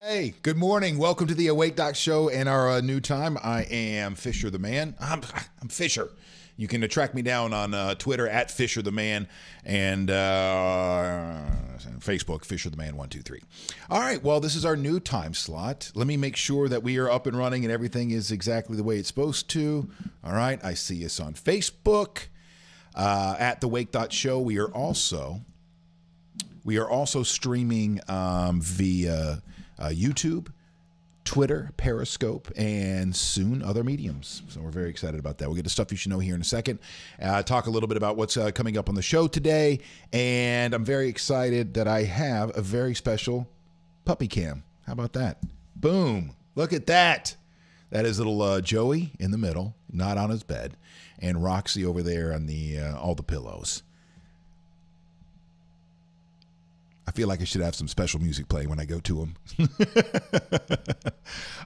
Hey, good morning. Welcome to the Wake.Show and our new time. I am Fisher the Man. I'm Fisher. You can track me down on Twitter at Fisher the Man and Facebook, Fisher the Man 123. All right, well, this is our new time slot. Let me make sure that we are up and running and everything is exactly the way it's supposed to. All right, I see us on Facebook at the Wake.Show. We are also streaming via YouTube, Twitter, Periscope, and soon other mediums. So we're very excited about that. We'll get to stuff you should know here in a second. Talk a little bit about what's coming up on the show today. And I'm very excited that I have a very special puppy cam. How about that? Boom. Look at that. That is little Joey in the middle, not on his bed, and Roxy over there on the all the pillows. I feel like I should have some special music playing when I go to them.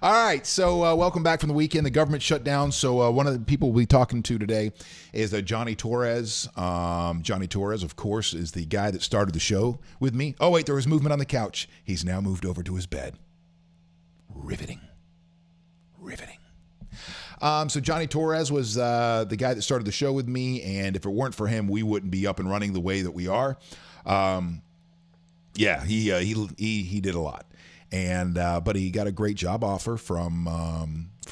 All right, so welcome back from the weekend. The government shut down, so one of the people we'll be talking to today is Jonny Torres. Jonny Torres, of course, is the guy that started the show with me. Oh, wait, there was movement on the couch. He's now moved over to his bed. Riveting. So Jonny Torres was the guy that started the show with me, and if it weren't for him, we wouldn't be up and running the way that we are. Yeah, he did a lot, and but he got a great job offer from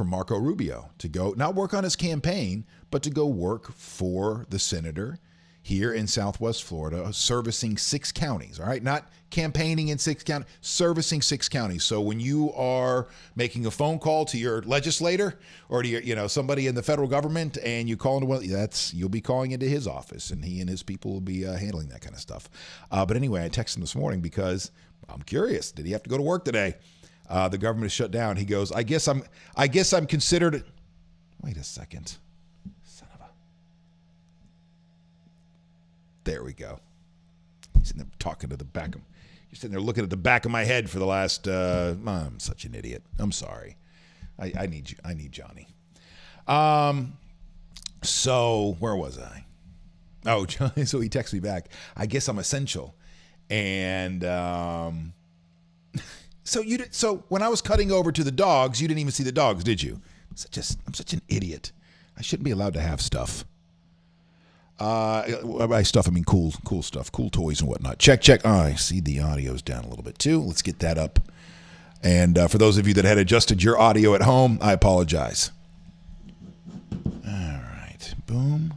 Marco Rubio to go not work on his campaign, but to go work for the senator here in Southwest Florida, servicing 6 counties. All right, not campaigning in 6 counties, servicing 6 counties. So when you are making a phone call to your legislator or to your, somebody in the federal government, and you call into one, you'll be calling into his office, and he and his people will be handling that kind of stuff. But anyway, I texted him this morning because I'm curious. Did he have to go to work today? The government is shut down. He goes, I guess I'm considered. Wait a second. There we go. He's sitting there talking to the back of. You're sitting there looking at the back of my head for the last. I'm such an idiot. I'm sorry. I need you. I need Johnny. So where was I? Oh, Johnny. So he texted me back. I guess I'm essential, and So when I was cutting over to the dogs, you didn't even see the dogs, did you? I'm such an idiot. I shouldn't be allowed to have stuff. By stuff, I mean cool stuff, cool toys and whatnot. Check. Oh, I see the audio's down a little bit too. Let's get that up. And for those of you that had adjusted your audio at home, I apologize. All right. Boom.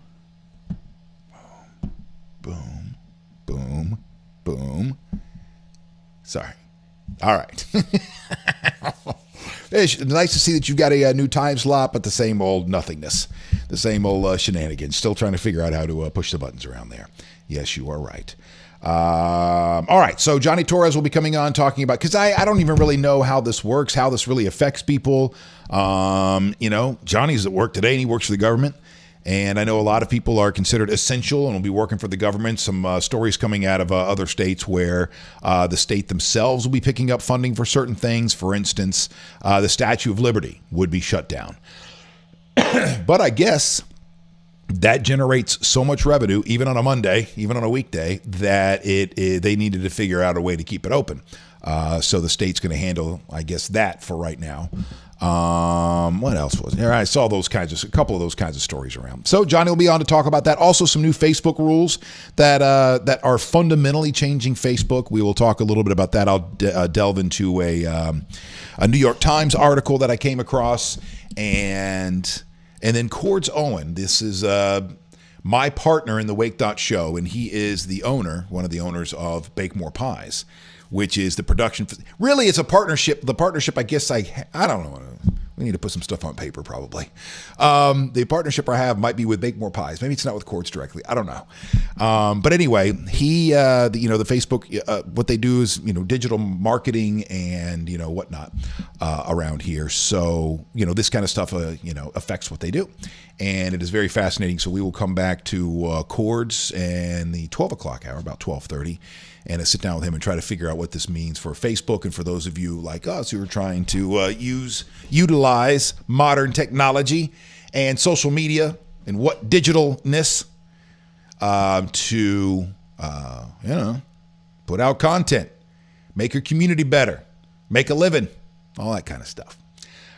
Boom. Boom. Boom. Sorry. All right. It's nice to see that you've got a new time slot, but the same old nothingness, the same old shenanigans. Still trying to figure out how to push the buttons around there. Yes, you are right. All right, so Jonny Torres will be coming on talking about, because I don't even really know how this works, how this really affects people. Johnny's at work today, and he works for the government. And I know a lot of people are considered essential and will be working for the government. Some stories coming out of other states where the state themselves will be picking up funding for certain things. For instance, the Statue of Liberty would be shut down. But I guess that generates so much revenue, even on a Monday, even on a weekday, that they needed to figure out a way to keep it open. So the state's going to handle, I guess, that for right now. What else was there? I saw a couple of those kinds of stories around. So Johnny will be on to talk about that. Also, some new Facebook rules that are fundamentally changing Facebook. We will talk a little bit about that. I'll delve into a New York Times article that I came across, and then Cords Owen. This is my partner in the Wake.Show, and he is one of the owners of Bake More Pies, which is the production. Really, it's a partnership. The partnership, I guess, I don't know. We need to put some stuff on paper, probably. The partnership I have might be with Bake More Pies. Maybe it's not with Cords directly. I don't know. But anyway, the Facebook, what they do is, digital marketing and, whatnot around here. So, this kind of stuff, affects what they do. And it is very fascinating. So we will come back to Cords and the 12 o'clock hour, about 12:30. And sit down with him and try to figure out what this means for Facebook and for those of you like us who are trying to utilize modern technology and social media and what digitalness to put out content, make your community better, make a living, all that kind of stuff.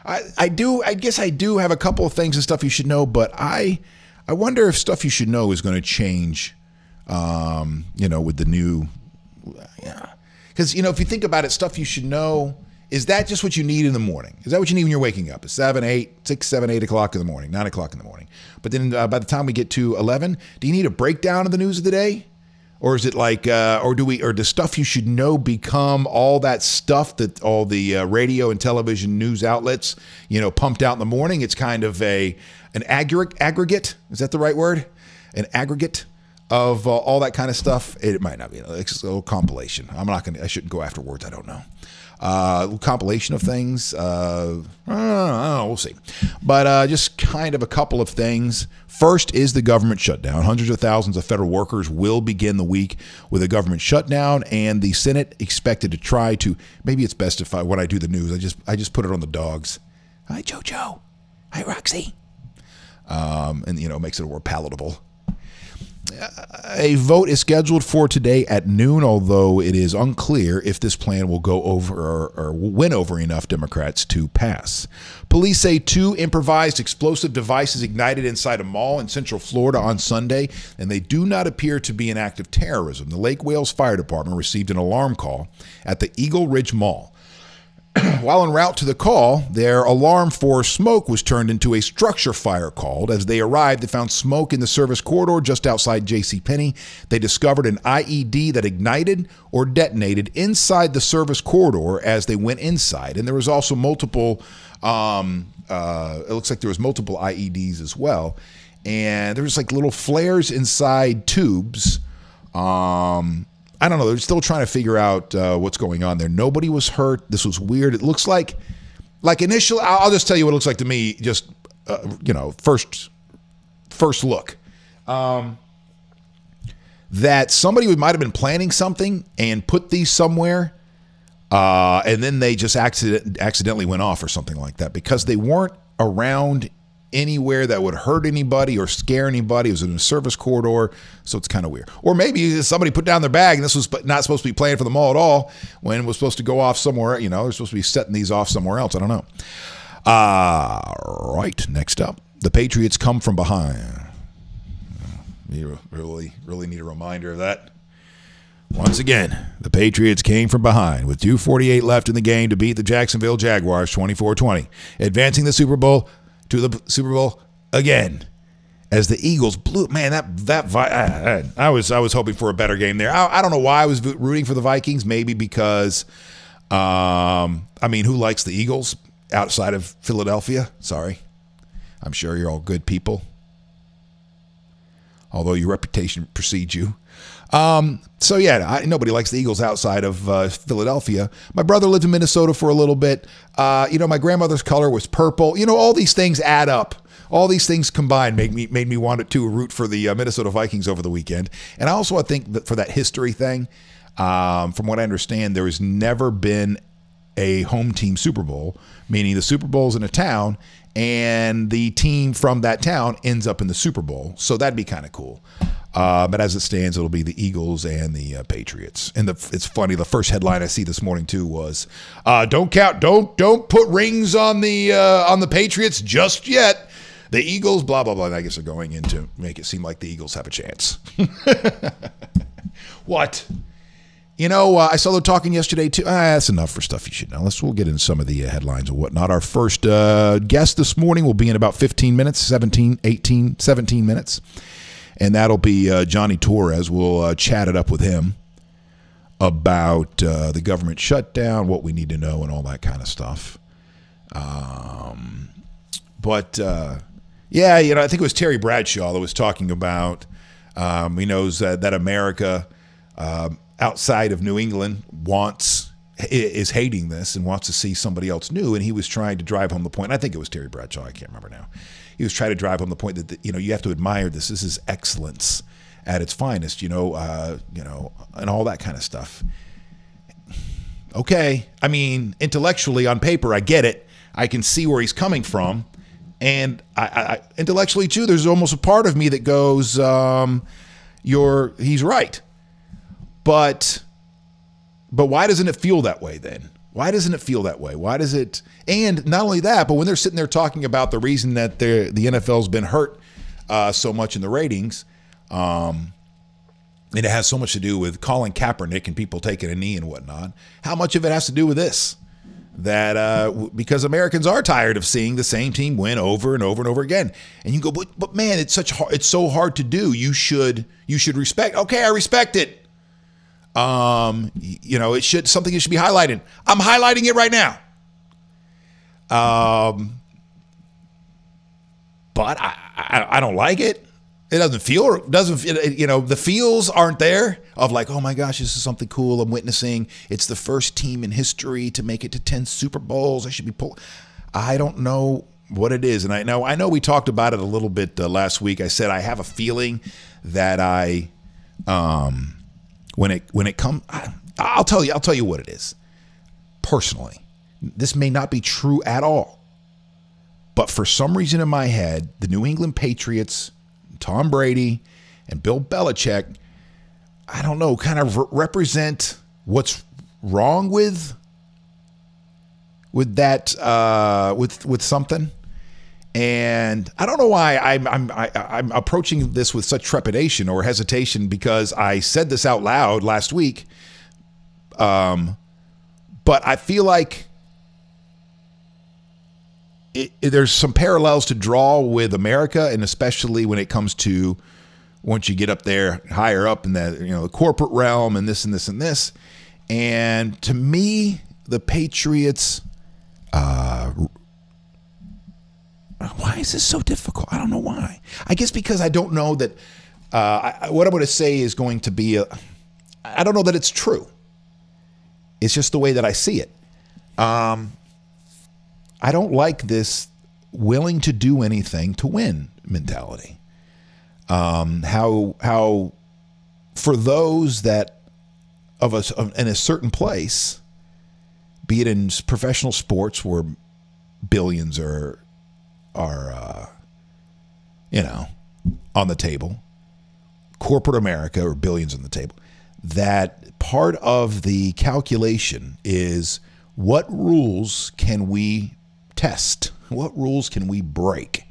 I guess I do have a couple of things and stuff you should know, but I wonder if stuff you should know is going to change, with the new, because, if you think about it, stuff you should know, is that just what you need in the morning? Is that what you need when you're waking up? It's 7, 8 o'clock in the morning, 9 o'clock in the morning. But then by the time we get to 11, do you need a breakdown of the news of the day? Or is it like, or does stuff you should know become all that stuff that all the radio and television news outlets, pumped out in the morning? It's kind of an aggregate. Is that the right word? An aggregate of all that kind of stuff. It might not be. It's just a little compilation. I shouldn't go after words I don't know. A little compilation of things. I don't know. We'll see. But just kind of a couple of things. First is the government shutdown. Hundreds of thousands of federal workers will begin the week with a government shutdown, and the Senate expected to try to. Maybe it's best if when I do the news, I just put it on the dogs. Hi, JoJo. Hi, Roxy. And makes it more palatable. A vote is scheduled for today at noon, although it is unclear if this plan will go over or win over enough Democrats to pass. Police say 2 improvised explosive devices ignited inside a mall in Central Florida on Sunday, and they do not appear to be an act of terrorism. The Lake Wales Fire Department received an alarm call at the Eagle Ridge Mall. While en route to the call, their alarm for smoke was turned into a structure fire call. As they arrived, they found smoke in the service corridor just outside JCPenney. They discovered an IED that ignited or detonated inside the service corridor as they went inside. And there was also multiple, it looks like there was multiple IEDs as well. And there was like little flares inside tubes. I don't know. They're still trying to figure out what's going on there. Nobody was hurt. This was weird. It looks like initially, I'll just tell you what it looks like to me, just, first look. That somebody might have been planning something and put these somewhere, and then they just accidentally went off or something like that because they weren't around anywhere that would hurt anybody or scare anybody. It was in a service corridor, so it's kind of weird. Or maybe somebody put down their bag and this was not supposed to be planned for the mall at all when it was supposed to go off somewhere. They're supposed to be setting these off somewhere else. I don't know. Right, next up. The Patriots come from behind. You really need a reminder of that. Once again, the Patriots came from behind with 2:48 left in the game to beat the Jacksonville Jaguars 24-20, advancing the Super Bowl to the Super Bowl again, as the Eagles blew. Man, I was hoping for a better game there. I don't know why I was rooting for the Vikings. Maybe because, who likes the Eagles outside of Philadelphia? Sorry, I'm sure you're all good people, although your reputation precedes you. Nobody likes the Eagles outside of Philadelphia. My brother lived in Minnesota for a little bit. My grandmother's color was purple. All these things add up. All these things combined made me want to root for the Minnesota Vikings over the weekend. And I think that for that history thing, from what I understand, there has never been a home team Super Bowl, meaning the Super Bowl's in a town and the team from that town ends up in the Super Bowl. So that'd be kind of cool. But as it stands, it'll be the Eagles and the Patriots. And it's funny. The first headline I see this morning too was, "Don't put rings on the Patriots just yet. The Eagles, blah blah blah." And I guess they're going in to make it seem like the Eagles have a chance. What? I saw them talking yesterday too. That's enough for stuff you should know. We'll get into some of the headlines and whatnot. Our first guest this morning will be in about 17 minutes. And that'll be Jonny Torres. We'll chat it up with him about the government shutdown, what we need to know, and all that kind of stuff. I think it was Terry Bradshaw that was talking about, he knows that America outside of New England is hating this and wants to see somebody else new. And he was trying to drive home the point. I think it was Terry Bradshaw. I can't remember now. He was trying to drive home the point that, you have to admire this. This is excellence at its finest, and all that kind of stuff. Okay. Intellectually on paper, I get it. I can see where he's coming from. And I intellectually too, there's almost a part of me that goes, he's right. But why doesn't it feel that way then? Why doesn't it feel that way? Why does it? And not only that, but when they're sitting there talking about the reason that the NFL's been hurt so much in the ratings, and it has so much to do with Colin Kaepernick and people taking a knee and whatnot. How much of it has to do with this? That because Americans are tired of seeing the same team win over and over and over again, and you go, but man, it's so hard to do. You should respect. Okay, I respect it. Something that should be highlighted. I'm highlighting it right now. But I don't like it. It doesn't feel, the feels aren't there of like, oh my gosh, this is something cool I'm witnessing. It's the first team in history to make it to 10 Super Bowls. I should be I don't know what it is. And I know we talked about it a little bit last week. I said, I have a feeling that when it comes, I'll tell you what it is. Personally, this may not be true at all, but for some reason in my head, the New England Patriots, Tom Brady, and Bill Belichick, I don't know, kind of represent what's wrong with that, with something. And I don't know why I'm approaching this with such trepidation or hesitation, because I said this out loud last week. But I feel like there's some parallels to draw with America, and especially when it comes to once you get up there higher up in the corporate realm and this and this and this. And to me, the Patriots. Why is this so difficult? I don't know why. I guess because I don't know that what I'm going to say is going to be I don't know that it's true. It's just the way that I see it. I don't like this willing to do anything to win mentality. How for those that of us in a certain place, be it in professional sports where billions are on the table, corporate America or billions on the table, that part of the calculation is what rules can we test? What rules can we break?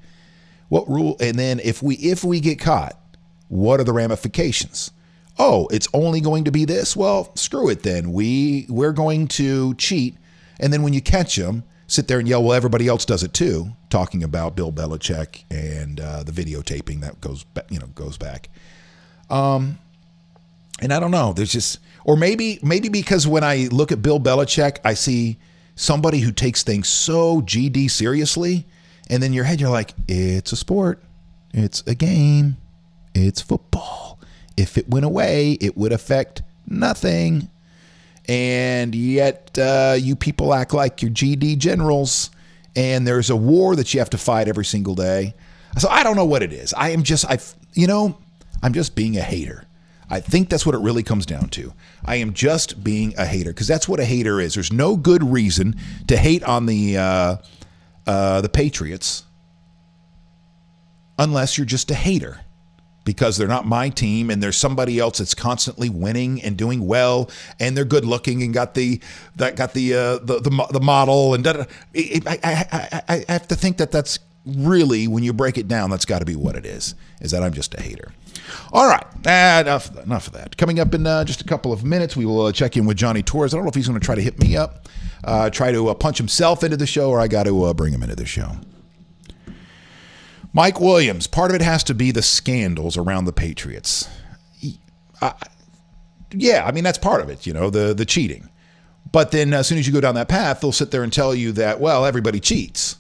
What rule? And then if we get caught, what are the ramifications? Oh, it's only going to be this? Well, screw it then. We're going to cheat. And then when you catch them, sit there and yell, well, everybody else does it too, talking about Bill Belichick and the videotaping that goes back. And I don't know. There's just, or maybe because when I look at Bill Belichick, I see somebody who takes things so GD seriously, and then in your head you're like, it's a sport, it's a game, it's football. If it went away, it would affect nothing. And yet you people act like you're GD generals, and there's a war that you have to fight every single day. So I don't know what it is. I'm just being a hater. I think that's what it really comes down to. I am just being a hater, because that's what a hater is. There's no good reason to hate on the Patriots unless you're just a hater, because they're not my team and there's somebody else that's constantly winning and doing well, and they're good looking and got the model and I have to think that that's really, when you break it down, that's got to be what it is that I'm just a hater. All right, enough of that. Coming up in just a couple of minutes, we will check in with Jonny Torres. I don't know if he's going to try to hit me up, try to punch himself into the show, or I got to bring him into the show. Mike Williams, part of it has to be the scandals around the Patriots. Yeah, I mean, that's part of it, the cheating. But then as soon as you go down that path, they'll sit there and tell you that, well, everybody cheats.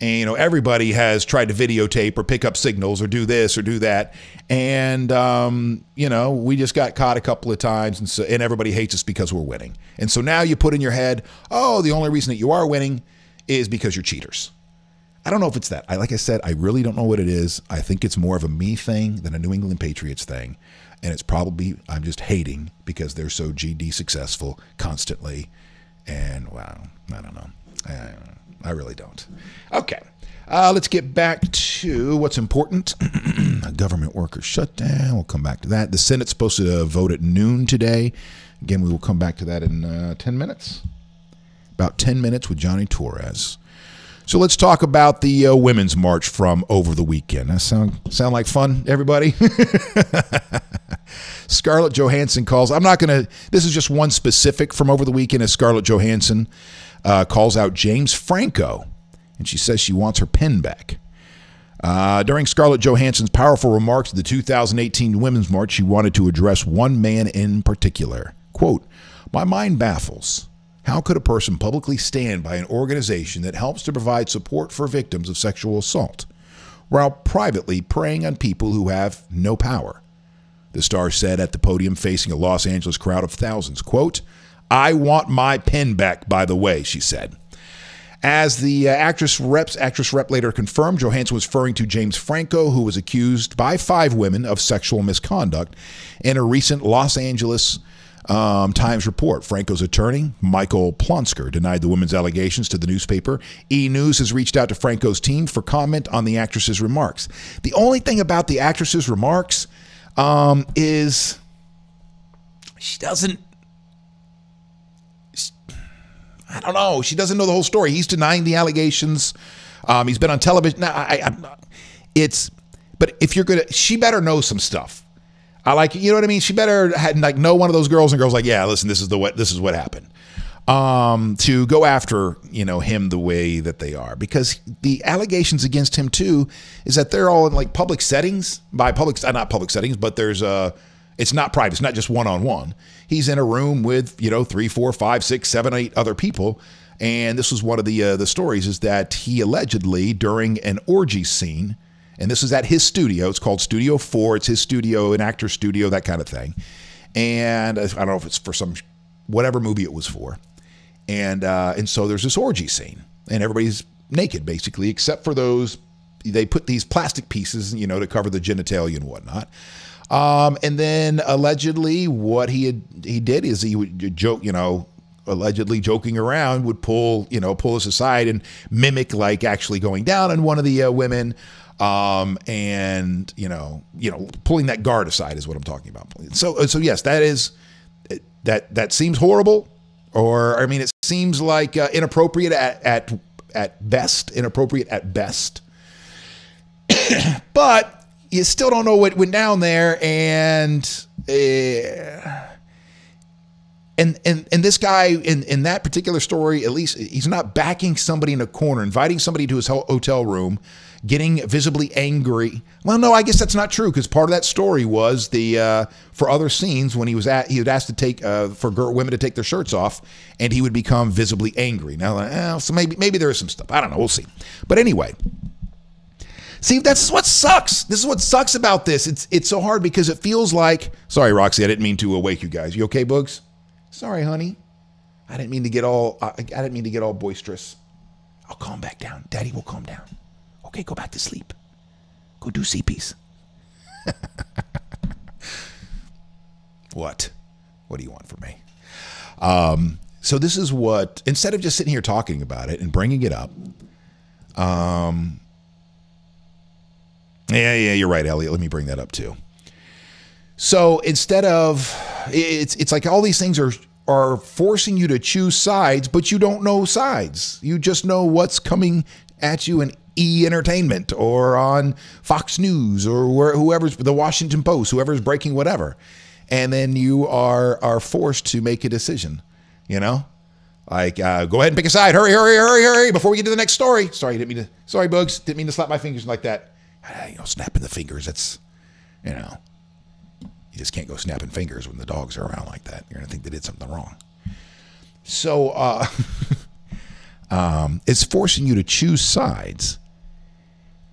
And, everybody has tried to videotape or pick up signals or do this or do that. And, we just got caught a couple of times, and everybody hates us because we're winning. And so now you put in your head, oh, the only reason that you are winning is because you're cheaters. I don't know if it's that. Like I said, I really don't know what it is. I think it's more of a me thing than a New England Patriots thing. And it's probably, I'm just hating because they're so GD successful constantly. And, wow, I don't know. I really don't. Okay, let's get back to what's important. Government workers shutdown. We'll come back to that. The Senate's supposed to vote at noon today. Again, we will come back to that in 10 minutes. About 10 minutes with Jonny Torres. So let's talk about the Women's March from over the weekend. That sound like fun, everybody? Scarlett Johansson calls. This is just one specific from over the weekend as Scarlett Johansson calls out James Franco. And she says she wants her pen back. During Scarlett Johansson's powerful remarks at the 2018 Women's March, she wanted to address one man in particular. Quote, "My mind baffles. How could a person publicly stand by an organization that helps to provide support for victims of sexual assault while privately preying on people who have no power?" The star said at the podium facing a Los Angeles crowd of thousands. Quote, "I want my pen back, by the way," she said. As the actress rep later confirmed, Johansson was referring to James Franco, who was accused by 5 women of sexual misconduct in a recent Los Angeles Times report. Franco's attorney, Michael Plonsker, denied the woman's allegations to the newspaper. E! News has reached out to Franco's team for comment on the actress's remarks. The only thing about the actress's remarks is she doesn't, I don't know, she doesn't know the whole story. He's denying the allegations. He's been on television. But if you're gonna, she better know some stuff. You know what I mean? She better know one of those girls and girls like, yeah, listen, this is what happened. To go after, him the way that they are, because the allegations against him too is that they're all in like public settings, not public settings, but it's not private. It's not just one-on-one. He's in a room with, 3, 4, 5, 6, 7, 8 other people. And this was one of the stories, is that he allegedly, during an orgy scene, and this is at his studio. It's called Studio 4. It's his studio, an actor's studio, that kind of thing. And I don't know if it's for whatever movie it was for. And so there's this orgy scene, and everybody's naked basically, except for they put these plastic pieces, to cover the genitalia and whatnot. And then allegedly what he did is he would joke, allegedly joking around, would pull us aside and mimic like actually going down on one of the women. And pulling that guard aside is what I'm talking about. So yes, that seems horrible, or it seems like inappropriate at best. But you still don't know what went down there, and this guy in that particular story, at least, he's not backing somebody in a corner, inviting somebody to his hotel room, getting visibly angry. Well, no, I guess that's not true, because part of that story was for other scenes when he would ask to take for women to take their shirts off, and he would become visibly angry. Now, so maybe there is some stuff. I don't know. We'll see. But anyway, see, that's what sucks. This is what sucks about this. It's so hard because it feels like. Sorry, Roxy, I didn't mean to wake you guys. You okay, Boogs? Sorry, honey. I didn't mean to get all boisterous. I'll calm back down. Daddy will calm down. Okay, go back to sleep. Go do CPs. What? What do you want from me? So this is what, instead of just sitting here talking about it and bringing it up, yeah, you're right, Elliot. Let me bring that up too. So instead of, it's like all these things are forcing you to choose sides, but you don't know sides. You just know what's coming at you in E! Entertainment or on Fox News or whoever's the Washington Post, whoever's breaking whatever. And then you are forced to make a decision, Like, go ahead and pick a side. Hurry before we get to the next story. Sorry, Boogs. Didn't mean to slap my fingers like that. Snapping the fingers, that's, you just can't go snapping fingers when the dogs are around like that. You're going to think they did something wrong. So it's forcing you to choose sides.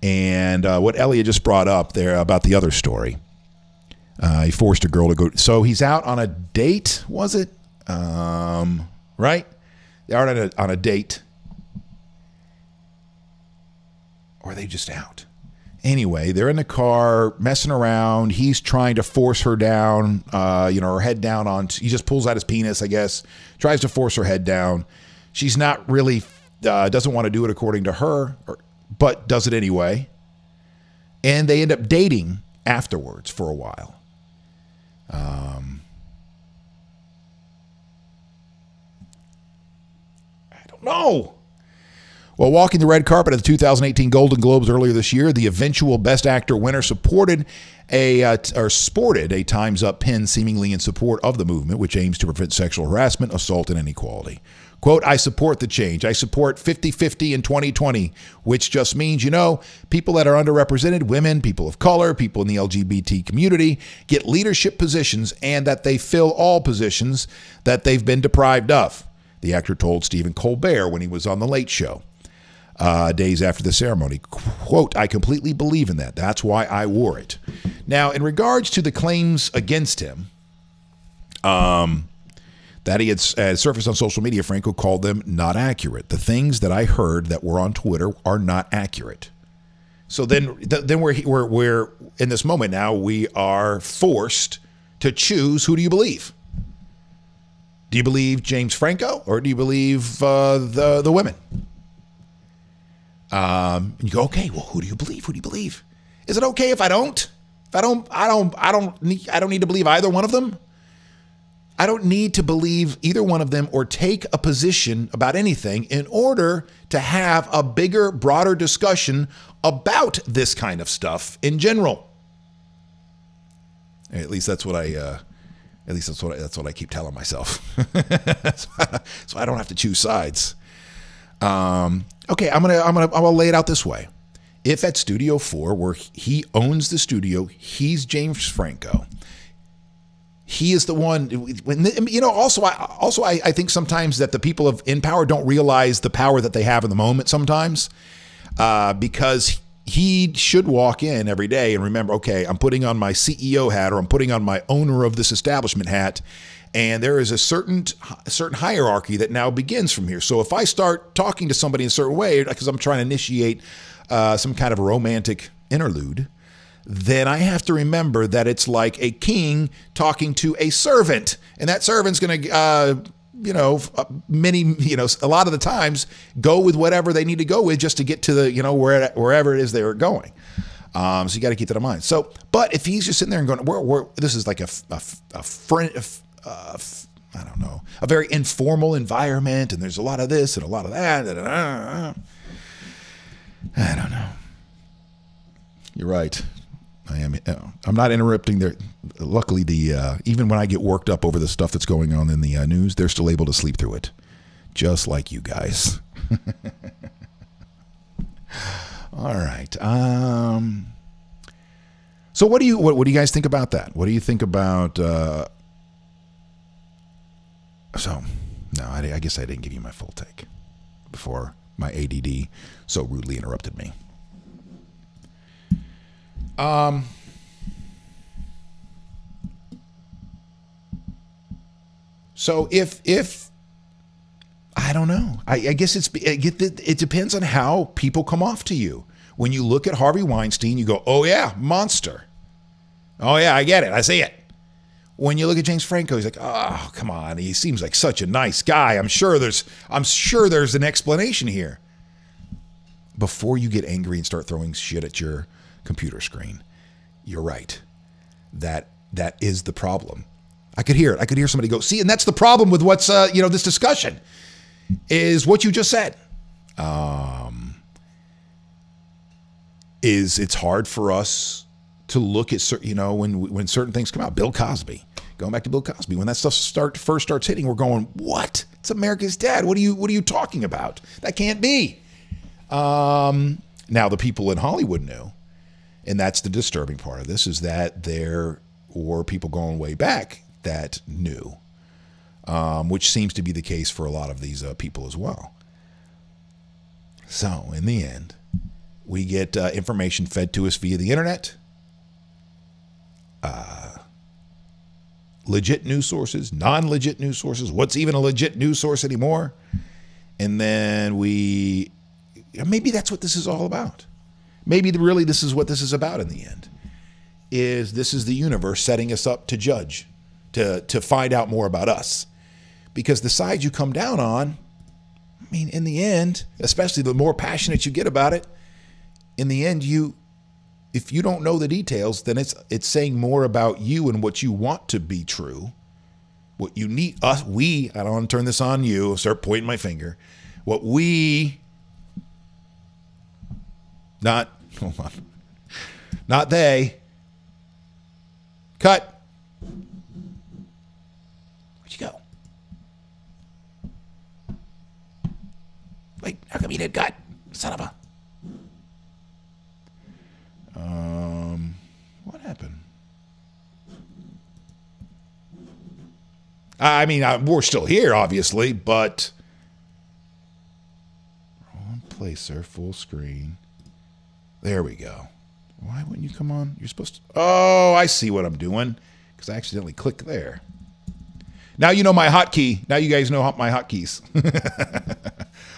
And what Elliot just brought up there about the other story, he forced a girl to go. So he's out on a date, was it? Right? They are on a date. Or are they just out? Anyway, they're in the car messing around. He's trying to force her down, her head down on. He just pulls out his penis, I guess, tries to force her head down. She's not really, doesn't want to do it according to her, but does it anyway. And they end up dating afterwards for a while. don't know. While walking the red carpet at the 2018 Golden Globes earlier this year, the eventual Best Actor winner sported a Time's Up pin seemingly in support of the movement, which aims to prevent sexual harassment, assault, and inequality. Quote, I support the change. I support 50-50 in 2020, which just means, people that are underrepresented, women, people of color, people in the LGBT community, get leadership positions and that they fill all positions that they've been deprived of, the actor told Stephen Colbert when he was on The Late Show. Days after the ceremony. Quote, I completely believe in that. That's why I wore it. Now, in regards to the claims against him, that he had surfaced on social media, Franco called them not accurate. The things that I heard that were on Twitter are not accurate. So then we're in this moment now, we are forced to choose, who do you believe? Do you believe James Franco or do you believe the women? And you go, okay, well, who do you believe? Who do you believe? Is it okay if I don't? If I don't need to believe either one of them. I don't need to believe either one of them or take a position about anything in order to have a bigger, broader discussion about this kind of stuff in general. At least that's what I keep telling myself. So I don't have to choose sides. Okay, I'm gonna lay it out this way. If at Studio 4, where he owns the studio, he's James Franco. He is the one. Also, I think sometimes that the people in power don't realize the power that they have in the moment. Sometimes, because he should walk in every day and remember, okay, I'm putting on my CEO hat or I'm putting on my owner of this establishment hat. And there is a certain hierarchy that now begins from here. So if I start talking to somebody in a certain way, because I'm trying to initiate some kind of a romantic interlude, then I have to remember that it's like a king talking to a servant. And that servant's going to, a lot of the times go with whatever they need to go with just to get to the, wherever it is they're going. So you got to keep that in mind. So, but if he's just sitting there and going, this is like a friend, I don't know, a very informal environment, and there's a lot of this and a lot of that. I don't know. You're right. I'm not interrupting there. Luckily, even when I get worked up over the stuff that's going on in the news, they're still able to sleep through it, just like you guys. All right. So what do you guys think about that? What do you think about? I guess I didn't give you my full take before my ADD so rudely interrupted me. So if I don't know, I guess it depends on how people come off to you. When you look at Harvey Weinstein, you go, oh yeah, monster. Oh yeah, I get it. I see it. When you look at James Franco, he's like, oh, come on. He seems like such a nice guy. I'm sure there's an explanation here. Before you get angry and start throwing shit at your computer screen, you're right. That is the problem. I could hear it. I could hear somebody go, see, and that's the problem with what's, this discussion is what you just said. It's hard for us to look at, when certain things come out. Bill Cosby, going back to Bill Cosby, when that stuff first starts hitting, we're going, what? It's America's dad. What are you talking about? That can't be. Now the people in Hollywood knew, and that's the disturbing part of this, is that there were people going way back that knew, which seems to be the case for a lot of these people as well. So in the end, we get information fed to us via the internet, legit news sources, non-legit news sources. What's even a legit news source anymore? And then maybe that's what this is all about. Maybe really this is what this is about in the end. This is the universe setting us up to judge, to find out more about us. Because the side you come down on, in the end, especially the more passionate you get about it, in the end, if you don't know the details, then it's saying more about you and what you want to be true. What you need, I don't want to turn this on you, start pointing my finger. What we, not, hold on, not they. Cut. Where'd you go? Wait, how come you did cut? Son of a. What happened? I mean, we're still here, obviously, but wrong placer, full screen. There we go. Why wouldn't you come on? You're supposed to. Oh, I see what I'm doing because I accidentally clicked there. Now you know my hotkey. Now you guys know my hotkeys.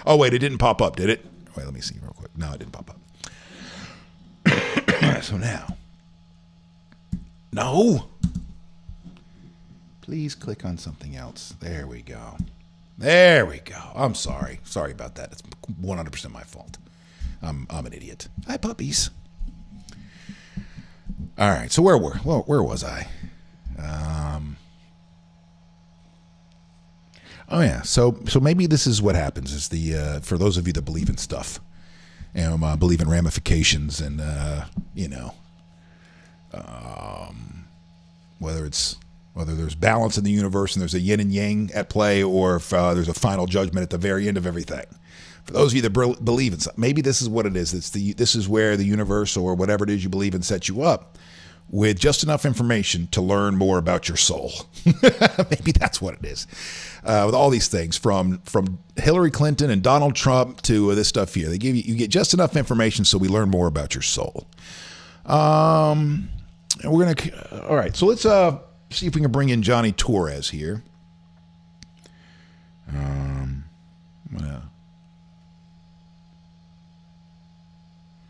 Oh, wait, it didn't pop up, did it? Wait, let me see real quick. No, it didn't pop up. So now. No. Please click on something else. There we go. There we go. I'm sorry. Sorry about that. It's 100% my fault. I'm an idiot. Hi, puppies. All right. So where was I? Oh yeah. So maybe this is what happens. Is the for those of you that believe in stuff and believe in ramifications and whether there's balance in the universe and there's a yin and yang at play, or if there's a final judgment at the very end of everything. For those of you that believe in something, maybe this is what it is. This is where the universe or whatever it is you believe in sets you up with just enough information to learn more about your soul. Maybe that's what it is. With all these things, from Hillary Clinton and Donald Trump to this stuff here, you get just enough information so we learn more about your soul. And we're gonna. All right, so let's see if we can bring in Jonny Torres here.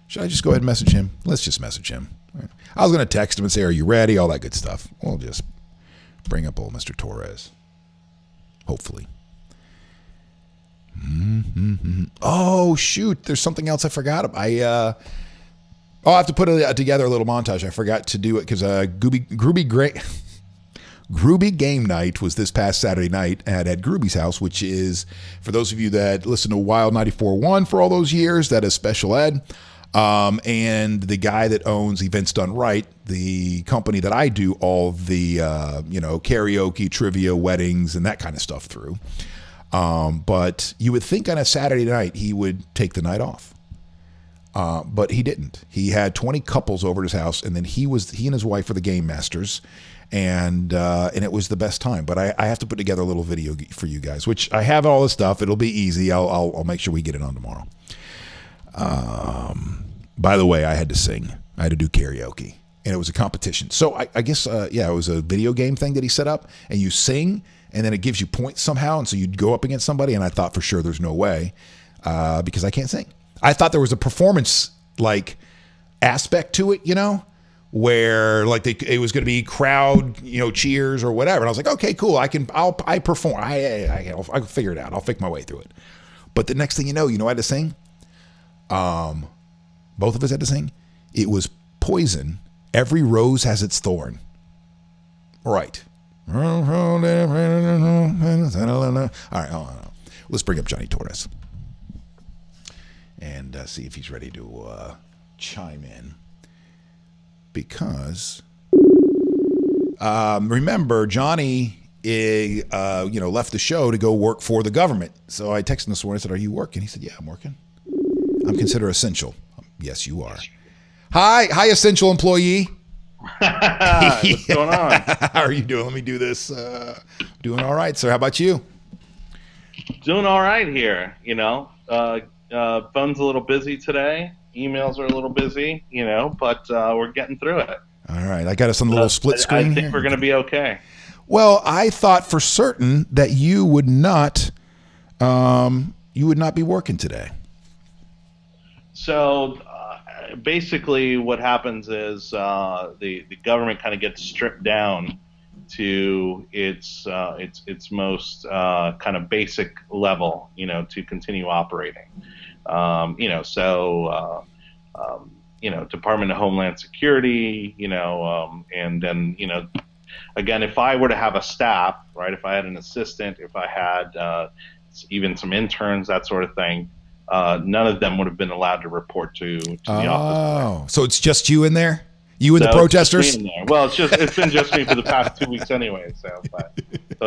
Should I just go ahead and message him? Let's just message him. I was going to text him and say, "Are you ready?" All that good stuff. We'll just bring up old Mr. Torres. Hopefully. Oh shoot! There's something else I forgot. I'll have to put together a little montage. I forgot to do it because Groovy Game Night was this past Saturday night at Groovy's house, which is, for those of you that listen to Wild 94.1 for all those years, that is special ed. And the guy that owns Events Done Right, the company that I do all the karaoke, trivia, weddings, and that kind of stuff through. But you would think on a Saturday night he would take the night off. But he didn't. He had 20 couples over at his house, and then he and his wife were the game masters, and it was the best time. But I have to put together a little video for you guys, which I have all this stuff. It'll be easy. I'll make sure we get it on tomorrow. By the way, I had to sing. I had to do karaoke, and it was a competition. So I guess it was a video game thing that he set up, and you sing, and then it gives you points somehow, and so you'd go up against somebody, and I thought for sure there's no way because I can't sing. I thought there was a performance aspect to it, where it was going to be crowd, cheers or whatever. And I was like, okay, cool. I perform. I'll figure it out. I'll fake my way through it. But the next thing you know, I had to sing. Both of us had to sing. It was Poison. Every rose has its thorn. Right. All right. Hold on. Let's bring up Jonny Torres and see if he's ready to chime in. Because remember, Jonny left the show to go work for the government. So I texted him this morning and said, "Are you working?" He said, "Yeah, I'm working. I'm considered essential." Yes, you are. Hi, essential employee. What's going on? How are you doing? Let me do this. Doing all right, sir. How about you? Doing all right here. Phone's a little busy today. Emails are a little busy, but we're getting through it. All right. I got us on the little split screen I think we're going to be okay. Well, I thought for certain that you would not be working today. So basically what happens is the government kind of gets stripped down to its most kind of basic level, to continue operating. Department of Homeland Security, and then, again, if I were to have a staff, right, if I had an assistant, if I had even some interns, that sort of thing. None of them would have been allowed to report to the office. Oh, so it's just you in there? You and the protesters? Well, it's been just me for the past 2 weeks anyway. So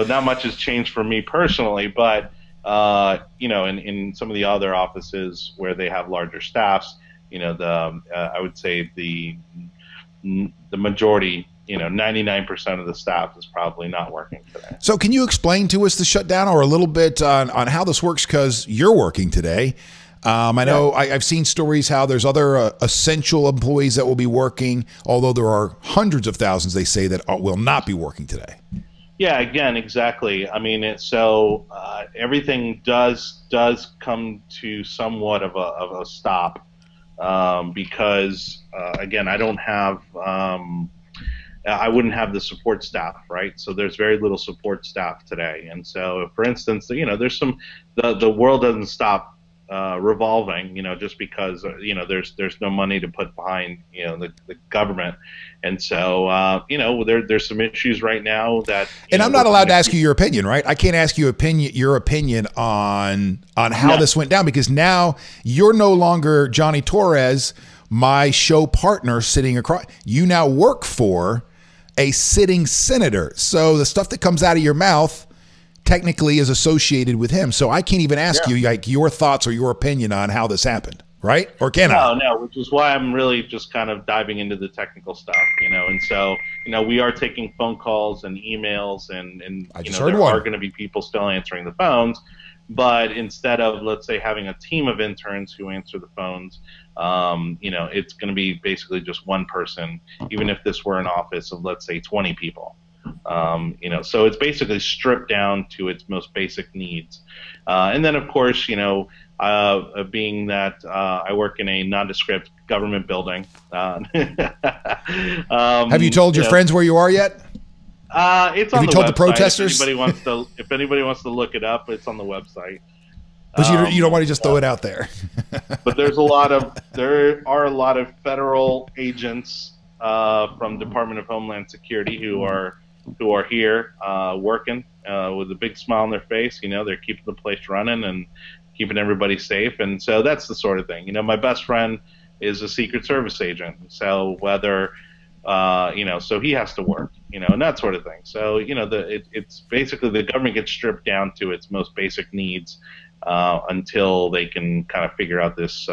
not much has changed for me personally, but in some of the other offices where they have larger staffs, I would say the majority, 99% of the staff is probably not working today. So can you explain to us the shutdown, or a little bit on how this works? Because you're working today. I know I've seen stories how there's other essential employees that will be working, although there are hundreds of thousands, they say, that will not be working today. Yeah, again, exactly. I mean, everything does come to somewhat of a stop because, again, I don't have I wouldn't have the support staff, right? So there's very little support staff today, and so, for instance, there's the world doesn't stop revolving, just because there's no money to put behind the government, and so there's some issues right now that. And I'm not allowed to ask you your opinion, right? I can't ask you your opinion on how this went down, because now you're no longer Jonny Torres, my show partner, sitting across. You now work for a sitting senator, so the stuff that comes out of your mouth technically is associated with him. So I can't even ask you like your thoughts or your opinion on how this happened, right? Or can I? No, which is why I'm really just kind of diving into the technical stuff, and so, we are taking phone calls and emails, and there are going to be people still answering the phones, but instead of, let's say, having a team of interns who answer the phones, it's going to be basically just one person, even if this were an office of, let's say, 20 people. So it's basically stripped down to its most basic needs. And then, of course, being that I work in a nondescript government building. Have you told your friends where you are yet? It's on the website. Have you told the protesters? If anybody wants to look it up, it's on the website. But you don't want to just throw it out there. But there are a lot of federal agents from Department of Homeland Security who are here working with a big smile on their face. They're keeping the place running and keeping everybody safe. And so that's the sort of thing. My best friend is a Secret Service agent. So whether, so he has to work, and that sort of thing. So, it's basically the government gets stripped down to its most basic needs until they can kind of figure out this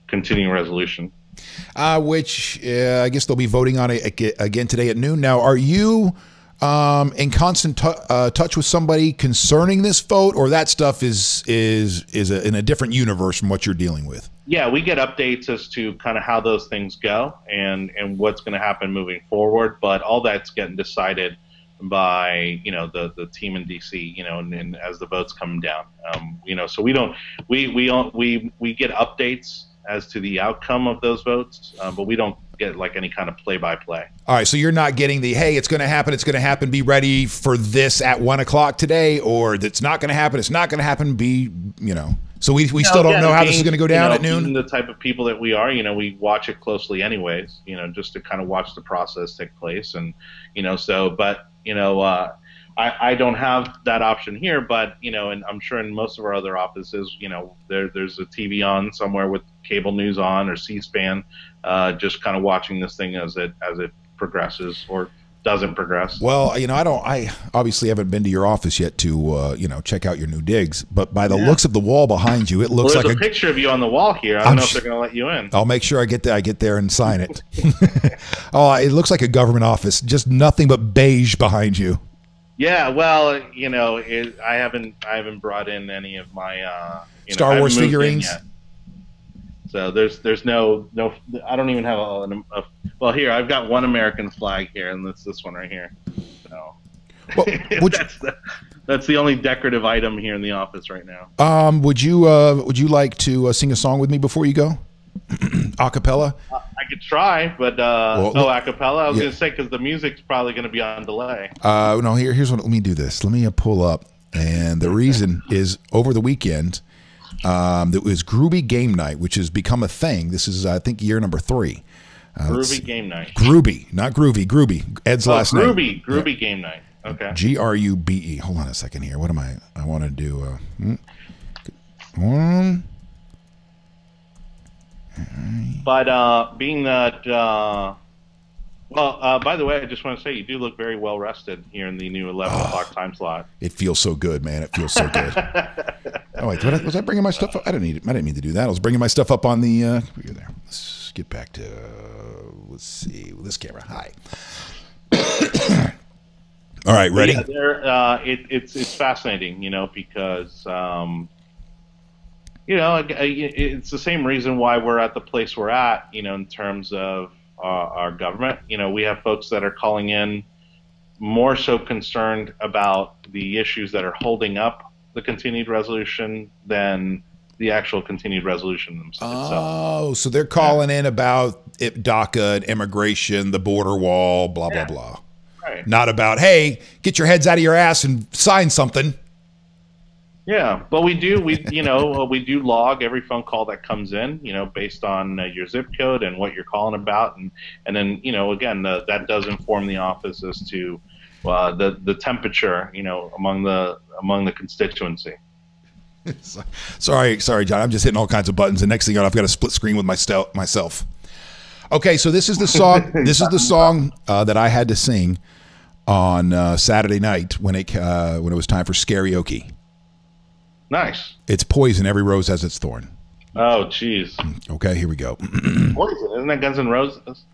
continuing resolution. Which I guess they'll be voting on it again today at noon. Now, are you in constant touch with somebody concerning this vote, or that stuff is in a different universe from what you're dealing with? Yeah, we get updates as to kind of how those things go and what's going to happen moving forward. But all that's getting decided by the team in DC, and as the votes come down, so we get updates as to the outcome of those votes, but we don't get like any kind of play-by-play. All right, so you're not getting the, hey, it's going to happen, be ready for this at 1 o'clock today, or it's not going to happen, so we still don't know how this is going to go down at noon? Being the type of people that we are, we watch it closely anyways, just to kind of watch the process take place, and, I don't have that option here, but and I'm sure in most of our other offices, there's a TV on somewhere with cable news on or C-SPAN, just kind of watching this thing as it progresses or doesn't progress. Well, I obviously haven't been to your office yet to check out your new digs, but by the looks of the wall behind you, it looks like a picture of you on the wall here. I don't know if they're going to let you in. I'll make sure I get there and sign it. Oh, it looks like a government office, just nothing but beige behind you. Yeah, well, I haven't brought in any of my Star Wars figurines. So there's no I don't even have well, here I've got one American flag here, and that's this one right here. So well, that's the only decorative item here in the office right now. Would you like to sing a song with me before you go? A cappella? I could try, but a cappella. I was going to say, because the music's probably going to be on delay. No, here's what. Let me do this. Let me pull up, and the reason is over the weekend, there was Groovy Game Night, which has become a thing. This is, I think, year number 3. Groovy Game Night. Groovy, not Groovy. Groovy. Ed's last name. Groovy Game Night. Okay. Grube. Hold on a second here. What am I? I want to do. But being that, by the way, I just want to say you do look very well rested here in the new 11 o'clock time slot. It feels so good, man. It feels so good. Oh wait, was I bringing my stuff up? I didn't mean to do that. I was bringing my stuff up on the. There. Let's get back to. Let's see this camera. Hi. All right, ready? Yeah, it's fascinating, because it's the same reason why we're at the place we're at, in terms of our government. We have folks that are calling in more so concerned about the issues that are holding up the continued resolution than the actual continued resolution itself. Oh, so they're calling in about DACA and immigration, the border wall, blah, blah, blah. Right. Not about, hey, get your heads out of your ass and sign something. Yeah, but we do log every phone call that comes in, based on your zip code and what you're calling about, and then again that does inform the office as to the temperature, among the constituency. Sorry, John. I'm just hitting all kinds of buttons, and next thing you know, I've got a split screen with myself. Okay, so this is the song. This is the song that I had to sing on Saturday night when it was time for karaoke. Nice. It's Poison. Every rose has its thorn. Oh, jeez. Okay, here we go. Poison, isn't that Guns N' Roses?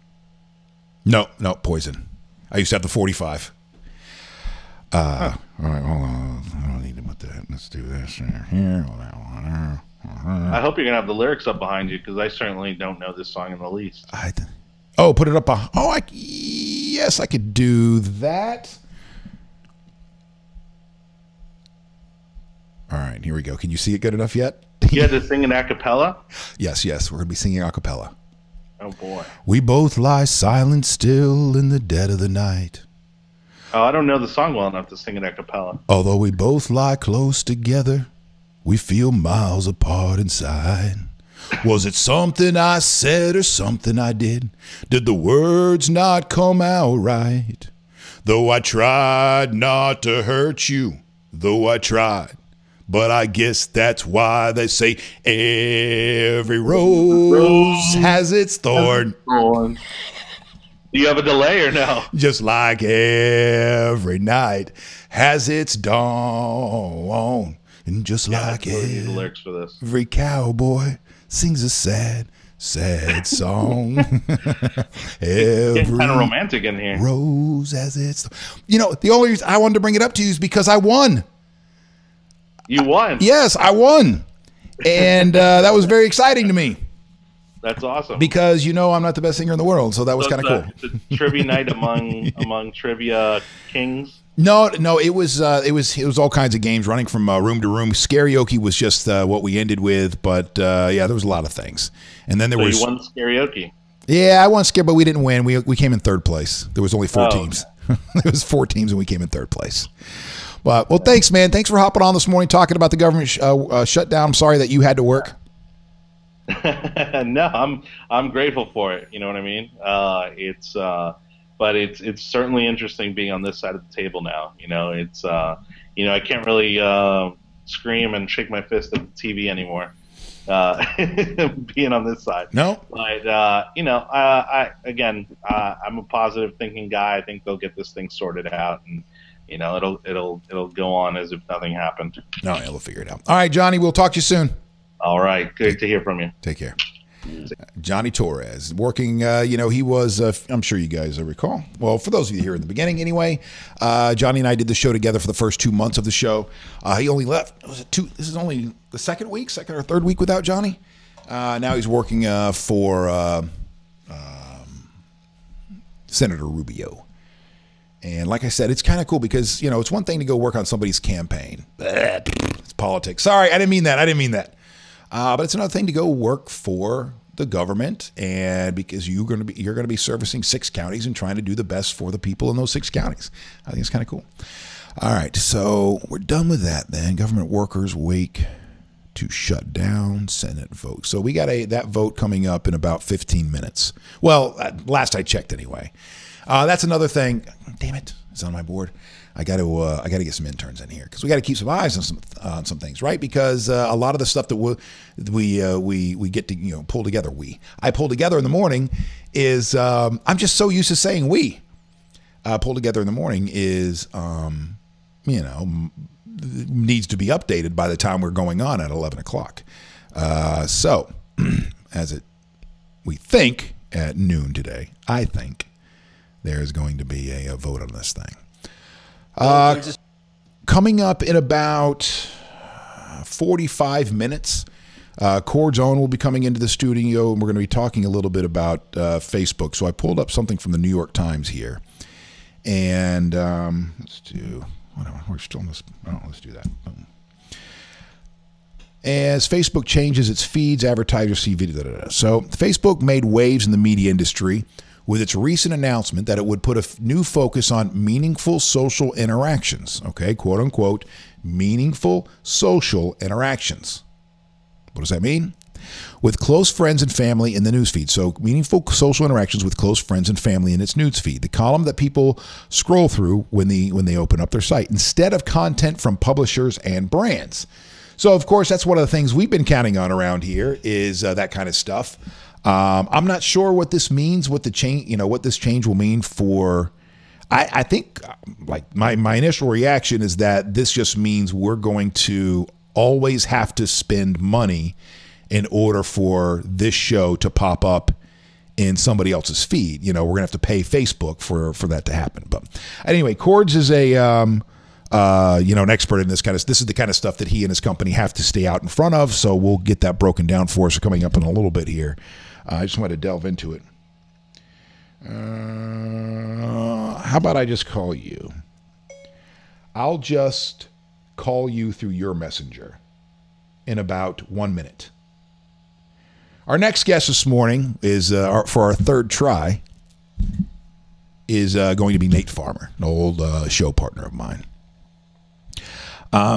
No, Poison. I used to have the 45. All right, hold on. I don't need to put that. Let's do this here. I hope you're gonna have the lyrics up behind you, because I certainly don't know this song in the least. Put it up. Yes, I could do that. All right, here we go. Can you see it good enough yet? You had to sing an a cappella? Yes. We're going to be singing a cappella. Oh, boy. We both lie silent still in the dead of the night. Oh, I don't know the song well enough to sing it a cappella. Although we both lie close together, we feel miles apart inside. Was it something I said or something I did? Did the words not come out right? Though I tried not to hurt you, though I tried. But I guess that's why they say every rose has its thorn. Do you have a delay or no? Just like every night has its dawn. And just like the lyrics for this. Every cowboy sings a sad, sad song. It's getting kind of romantic in here. Rose has its... the only reason I wanted to bring it up to you is because I won. You won? Yes, I won. And that was very exciting to me. That's awesome. Because I'm not the best singer in the world, so that was kind of cool. It's a trivia night among trivia kings. No, it was all kinds of games running from room to room. Karaoke was just what we ended with, but there was a lot of things. And then there was you won karaoke. Yeah, I won Scare, but we didn't win. We came in third place. There was only 4 teams. There was 4 teams, and we came in third place. But thanks, man. Thanks for hopping on this morning talking about the government shutdown. I'm sorry that you had to work. No, I'm grateful for it. You know what I mean? But it's certainly interesting being on this side of the table now. I can't really scream and shake my fist at the TV anymore. Being on this side. No. But I'm a positive thinking guy. I think they'll get this thing sorted out, and it'll go on as if nothing happened. No, they'll figure it out. All right, Johnny, we'll talk to you soon. All right. Good to hear from you. Take care. Jonny Torres working, he was, I'm sure you guys recall. Well, for those of you here in the beginning anyway, Johnny and I did the show together for the first 2 months of the show. He only left, this is only the second or third week without Johnny. Now he's working for Senator Rubio. And like I said, it's kind of cool because, it's one thing to go work on somebody's campaign. It's politics. Sorry, I didn't mean that. But it's another thing to go work for the government, and because you're going to be servicing 6 counties and trying to do the best for the people in those 6 counties. I think it's kind of cool. All right, so we're done with that then. Government workers wake to shut down Senate vote. So we got that vote coming up in about 15 minutes. Well, last I checked anyway. That's another thing. Damn it. It's on my board. I got to get some interns in here because we got to keep some eyes on some things, right? Because a lot of the stuff that we get to pull together, I pull together in the morning is I'm just so used to saying we pull together in the morning is needs to be updated by the time we're going on at 11 o'clock. So we think at noon today, I think there's going to be a vote on this thing. Coming up in about 45 minutes, Chord's Own will be coming into the studio, and we're going to be talking a little bit about Facebook. So I pulled up something from the New York Times here, and let's do that. As Facebook changes its feeds, advertisers see video. So Facebook made waves in the media industry with its recent announcement that it would put a new focus on meaningful social interactions. Okay, quote unquote, meaningful social interactions. What does that mean? With close friends and family in the newsfeed. So meaningful social interactions with close friends and family in its newsfeed, the column that people scroll through when they open up their site, instead of content from publishers and brands. So, of course, that's one of the things we've been counting on around here is that kind of stuff. I'm not sure what this means, what this change will mean for. I think, like my initial reaction is that this just means we're going to always have to spend money in order for this show to pop up in somebody else's feed. We're gonna have to pay Facebook for that to happen. But anyway, Chords is an expert in this kind of. This is the kind of stuff that he and his company have to stay out in front of. So we'll get that broken down for us coming up in a little bit here. I just wanted to delve into it. How about I just call you? I'll just call you through your messenger in about 1 minute. Our next guest this morning is for our third try is going to be Nate Farmer, an old show partner of mine.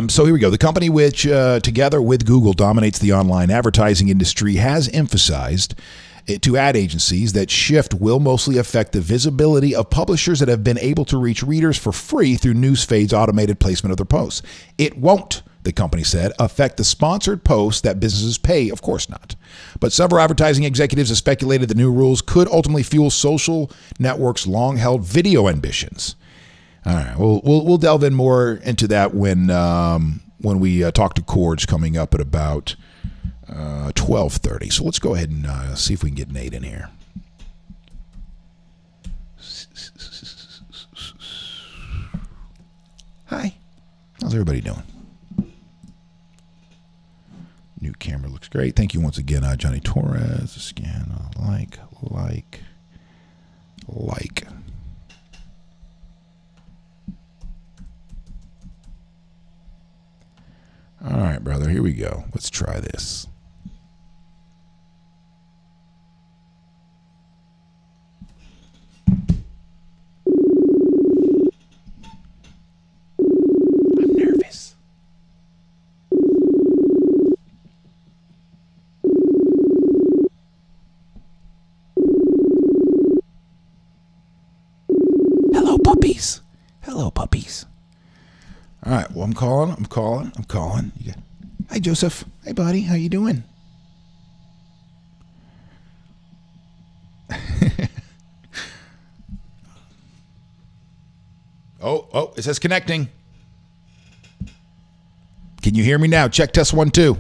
So here we go. The company which, together with Google, dominates the online advertising industry has emphasized to ad agencies that shift will mostly affect the visibility of publishers that have been able to reach readers for free through Newsfeed's automated placement of their posts. It won't, the company said, affect the sponsored posts that businesses pay. Of course not. But several advertising executives have speculated the new rules could ultimately fuel social networks' long-held video ambitions. All right, we'll delve in more into that when we talk to Chords coming up at about 12:30. So let's go ahead and see if we can get Nate in here. Hi, how's everybody doing? New camera looks great. Thank you once again, Jonny Torres. Scan, like. All right, brother, here we go. Let's try this. I'm nervous. Hello, puppies. Hello, puppies. All right, well, I'm calling. Hi, Joseph. Hey, buddy. How you doing? Oh, it says connecting. Can you hear me now? Check test 1, 2.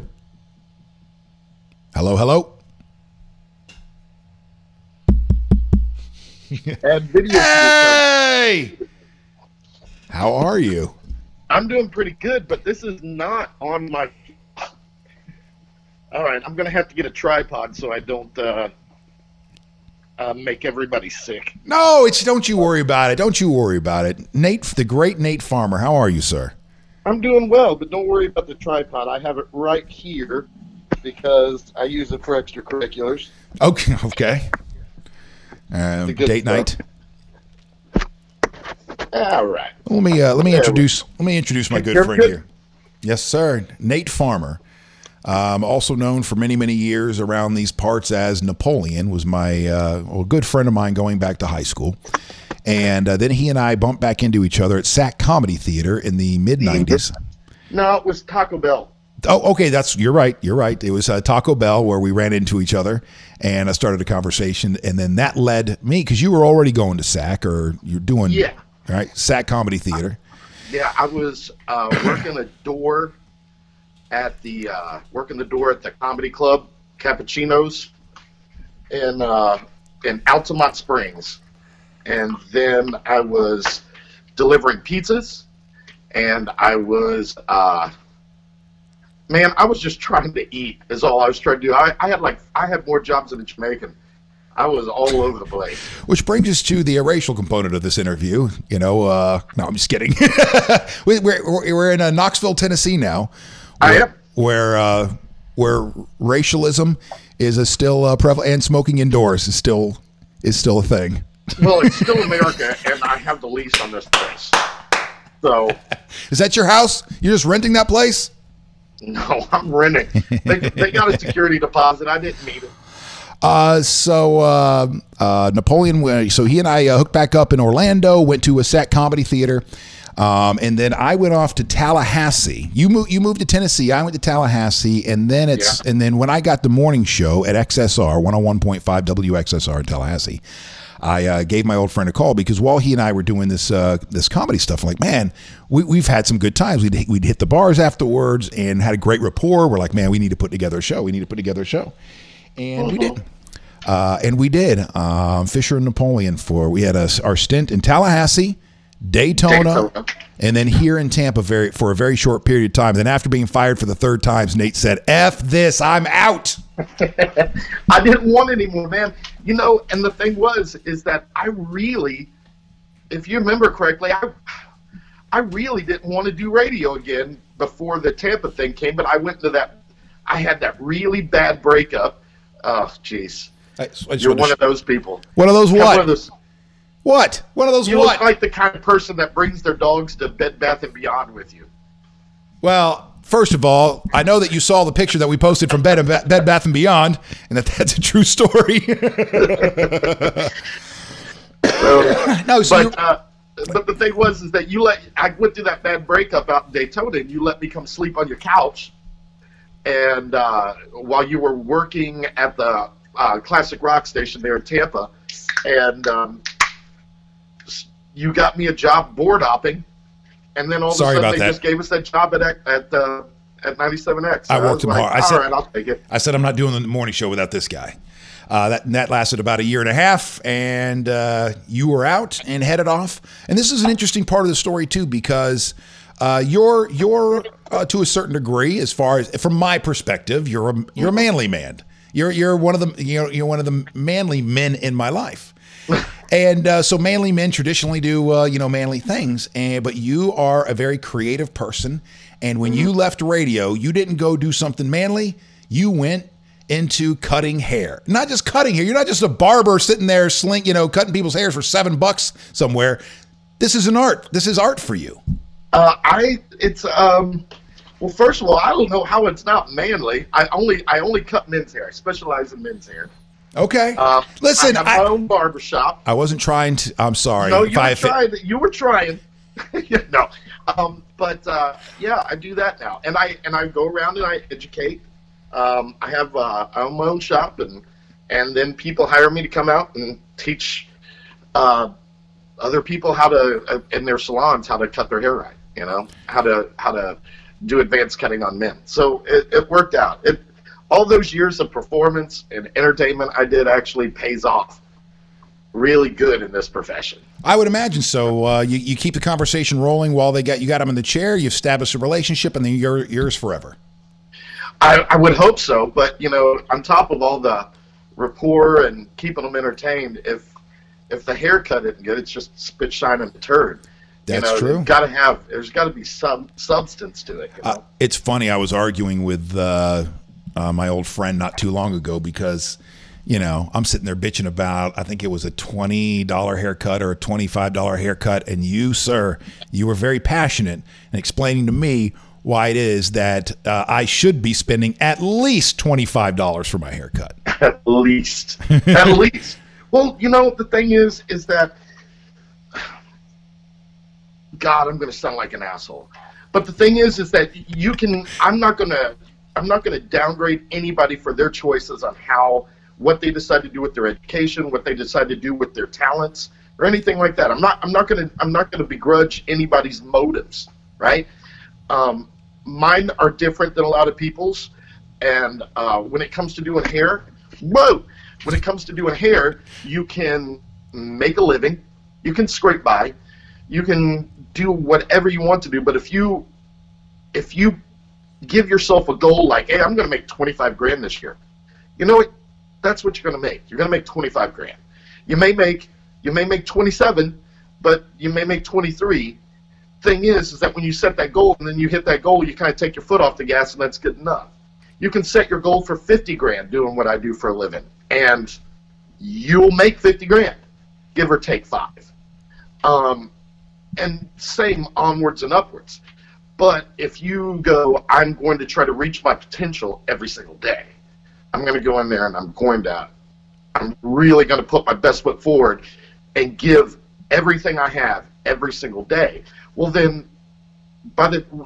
Hello. And video. Hey! How are you? I'm doing pretty good, but this is not on my. All right, I'm going to have to get a tripod so I don't make everybody sick. No, don't you worry about it. Don't you worry about it. Nate, the great Nate Farmer, how are you, sir? I'm doing well, but don't worry about the tripod. I have it right here because I use it for extracurriculars. Okay. Date stuff. night. All right. Let me introduce my good friend here. Yes, sir. Nate Farmer, also known for many, many years around these parts as Napoleon, was my good friend of mine going back to high school. And then he and I bumped back into each other at Sac Comedy Theater in the mid-'90s. No, it was Taco Bell. Oh, okay. You're right. You're right. It was Taco Bell where we ran into each other, and I started a conversation, and then that led me, because you were already going to Sac, or you're doing, right? Sac Comedy Theater. I was working the door at the comedy club, Cappuccinos, in Altamont Springs, and then I was delivering pizzas, and I was I was just trying to eat is all I was trying to do. I had more jobs than a Jamaican. I was all over the place. Which brings us to the racial component of this interview. No, I'm just kidding. We're in Knoxville, Tennessee now. Where racialism is still prevalent, and smoking indoors is still a thing. Well, it's still America, and I have the lease on this place. So, is that your house? You're just renting that place? No, I'm renting. They got a security deposit. I didn't need it. Napoleon, so he and I hooked back up in Orlando, went to a Sac Comedy Theater, and then I went off to Tallahassee. You moved to Tennessee. I went to Tallahassee, and then and then when I got the morning show at XSR 101.5 WXSR in Tallahassee, I gave my old friend a call, because while he and I were doing this comedy stuff, I'm like, man, we've had some good times. We'd hit the bars afterwards and had a great rapport. We're like, man, we need to put together a show. And we did. Fisher and Napoleon we had our stint in Tallahassee, Daytona, and then here in Tampa for a very short period of time. Then after being fired for the third time, Nate said, F this, I'm out. I didn't want any more, man. And the thing is that I really, if you remember correctly, I really didn't want to do radio again before the Tampa thing came, but I went to I had that really bad breakup. Oh, jeez. You're one of those people. One of those what? What? One of those you what? You look like the kind of person that brings their dogs to Bed Bath & Beyond with you. Well, first of all, I know that you saw the picture that we posted from Bed Bath & Beyond, and that's a true story. But the thing is that I went through that bad breakup out in Daytona, and you let me come sleep on your couch. And while you were working at the classic rock station there in Tampa, and you got me a job board hopping, and then all of a sudden they just gave us that job at 97X. I worked him hard. All right, I'll take it. I said I'm not doing the morning show without this guy. That lasted about a year and a half, and you were out and headed off. And this is an interesting part of the story too, because you're to a certain degree, as far as from my perspective, you're a manly man. You're one of the manly men in my life. And so manly men traditionally do manly things, but you are a very creative person. And when you left radio, you didn't go do something manly. You went into cutting hair. Not just cutting hair. You're not just a barber sitting there cutting people's hairs for $7 somewhere. This is an art. This is art for you. Well, first of all, I don't know how it's not manly. I only cut men's hair. I specialize in men's hair. Okay. Listen, I have my own barbershop. I wasn't trying to. I'm sorry. No, you were trying. No. I do that now, and I go around and I educate. I own my own shop, and then people hire me to come out and teach other people how to in their salons how to cut their hair right. How to do advanced cutting on men. So it worked out. All those years of performance and entertainment I did actually pays off really good in this profession. I would imagine so. You keep the conversation rolling while you got them in the chair. You've established a relationship, and then you're yours forever. I would hope so, but on top of all the rapport and keeping them entertained, if the haircut isn't good, it's just spit shining a turd. That's true. There's got to be some substance to it. It's funny. I was arguing with my old friend not too long ago because, I'm sitting there bitching about, I think it was a $20 haircut or a $25 haircut. And you, sir, you were very passionate in explaining to me why it is that I should be spending at least $25 for my haircut. At least. At least. Well, the thing is that God, I'm going to sound like an asshole. But the thing is that I'm not going to downgrade anybody for their choices on what they decide to do with their education, what they decide to do with their talents, or anything like that. I'm not going to begrudge anybody's motives, right? Mine are different than a lot of people's, and when it comes to doing hair, when it comes to doing hair, you can make a living, you can scrape by, you can do whatever you want to do. But if you give yourself a goal like, hey, I'm going to make 25 grand this year, you know what? That's what you're going to make. You're going to make 25 grand. You may make 27, but you may make 23. Thing is that when you set that goal and then you hit that goal, you kind of take your foot off the gas, and that's good enough. You can set your goal for 50 grand doing what I do for a living, and you'll make 50 grand, give or take 5. And same onwards and upwards. But if you go, I'm going to try to reach my potential every single day. I'm going to go in there and I'm really going to put my best foot forward and give everything I have every single day. Well, then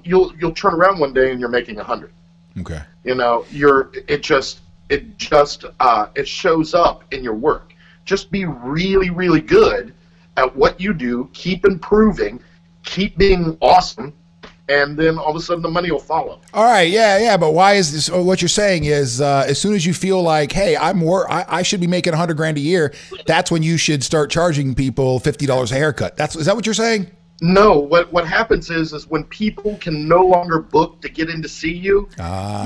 you'll turn around one day and you're making 100. Okay. You know, it shows up in your work. Just be really, really good at what you do. Keep improving. Keep being awesome. And then all of a sudden the money will follow. All right, yeah. But why is this? What you're saying is, as soon as you feel like, hey, I should be making 100 grand a year, that's when you should start charging people $50 a haircut. Is that what you're saying? No. What happens is when people can no longer book to get in to see you,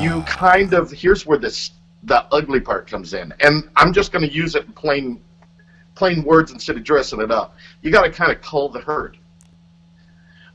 you kind of, here's where the ugly part comes in, and I'm just going to use it in plain words instead of dressing it up. You got to kind of cull the herd.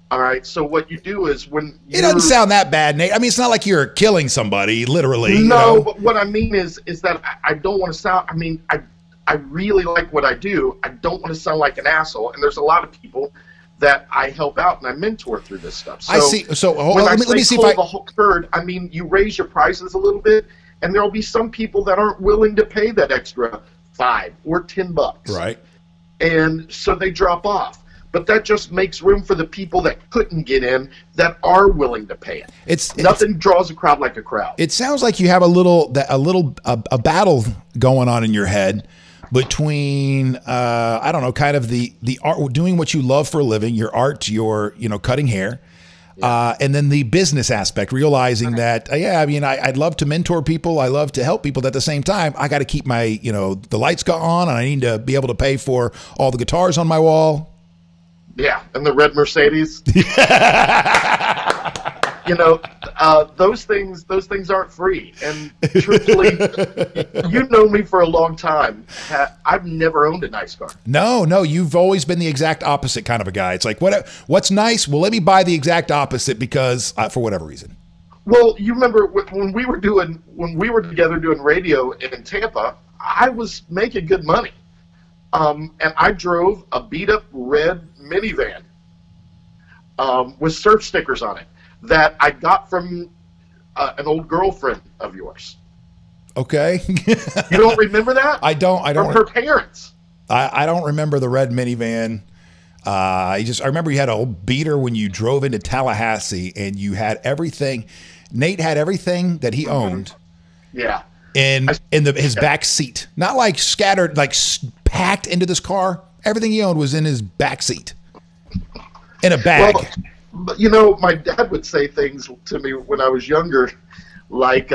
All right, so what you do is when it doesn't sound that bad, Nate. I mean, it's not like you're killing somebody, literally. No, but what I mean is that I don't want to sound. I mean, I really like what I do. I don't want to sound like an asshole. And there's a lot of people that I help out and I mentor through this stuff. So I see. So let me see if the whole herd. I mean, you raise your prices a little bit, and there will be some people that aren't willing to pay that extra $5 or $10. Right. And so they drop off. But that just makes room for the people that couldn't get in that are willing to pay it. Nothing draws a crowd like a crowd. It sounds like you have a battle going on in your head between I don't know, kind of the art, doing what you love for a living, your art, your cutting hair, and then the business aspect, realizing that I'd love to mentor people, I love to help people, but at the same time I got to keep my the lights on, and I need to be able to pay for all the guitars on my wall. Yeah, and the red Mercedes. Those things aren't free. And truthfully, you know me for a long time. I've never owned a nice car. No, you've always been the exact opposite kind of a guy. It's like, what's nice? Well, let me buy the exact opposite because for whatever reason. Well, you remember when we were together doing radio in Tampa, I was making good money. And I drove a beat-up red minivan with surf stickers on it that I got from an old girlfriend of yours. Okay. You don't remember that? I don't. From her parents. I don't remember the red minivan. I remember you had an old beater when you drove into Tallahassee, and you had everything. Nate had everything that he owned. Yeah. In his back seat, not like scattered, like packed into this car. Everything he owned was in his back seat, in a bag. Well, but my dad would say things to me when I was younger, like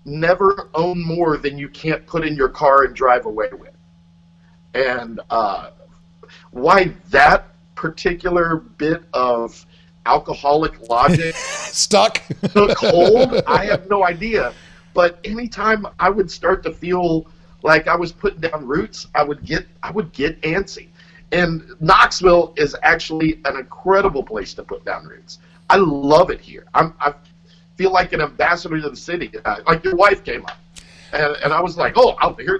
never own more than you can't put in your car and drive away with. And why that particular bit of alcoholic logic took hold, I have no idea. But anytime I would start to feel like I was putting down roots, I would get antsy. And Knoxville is actually an incredible place to put down roots. I love it here. I feel like an ambassador to the city. Like your wife came up, and I was like,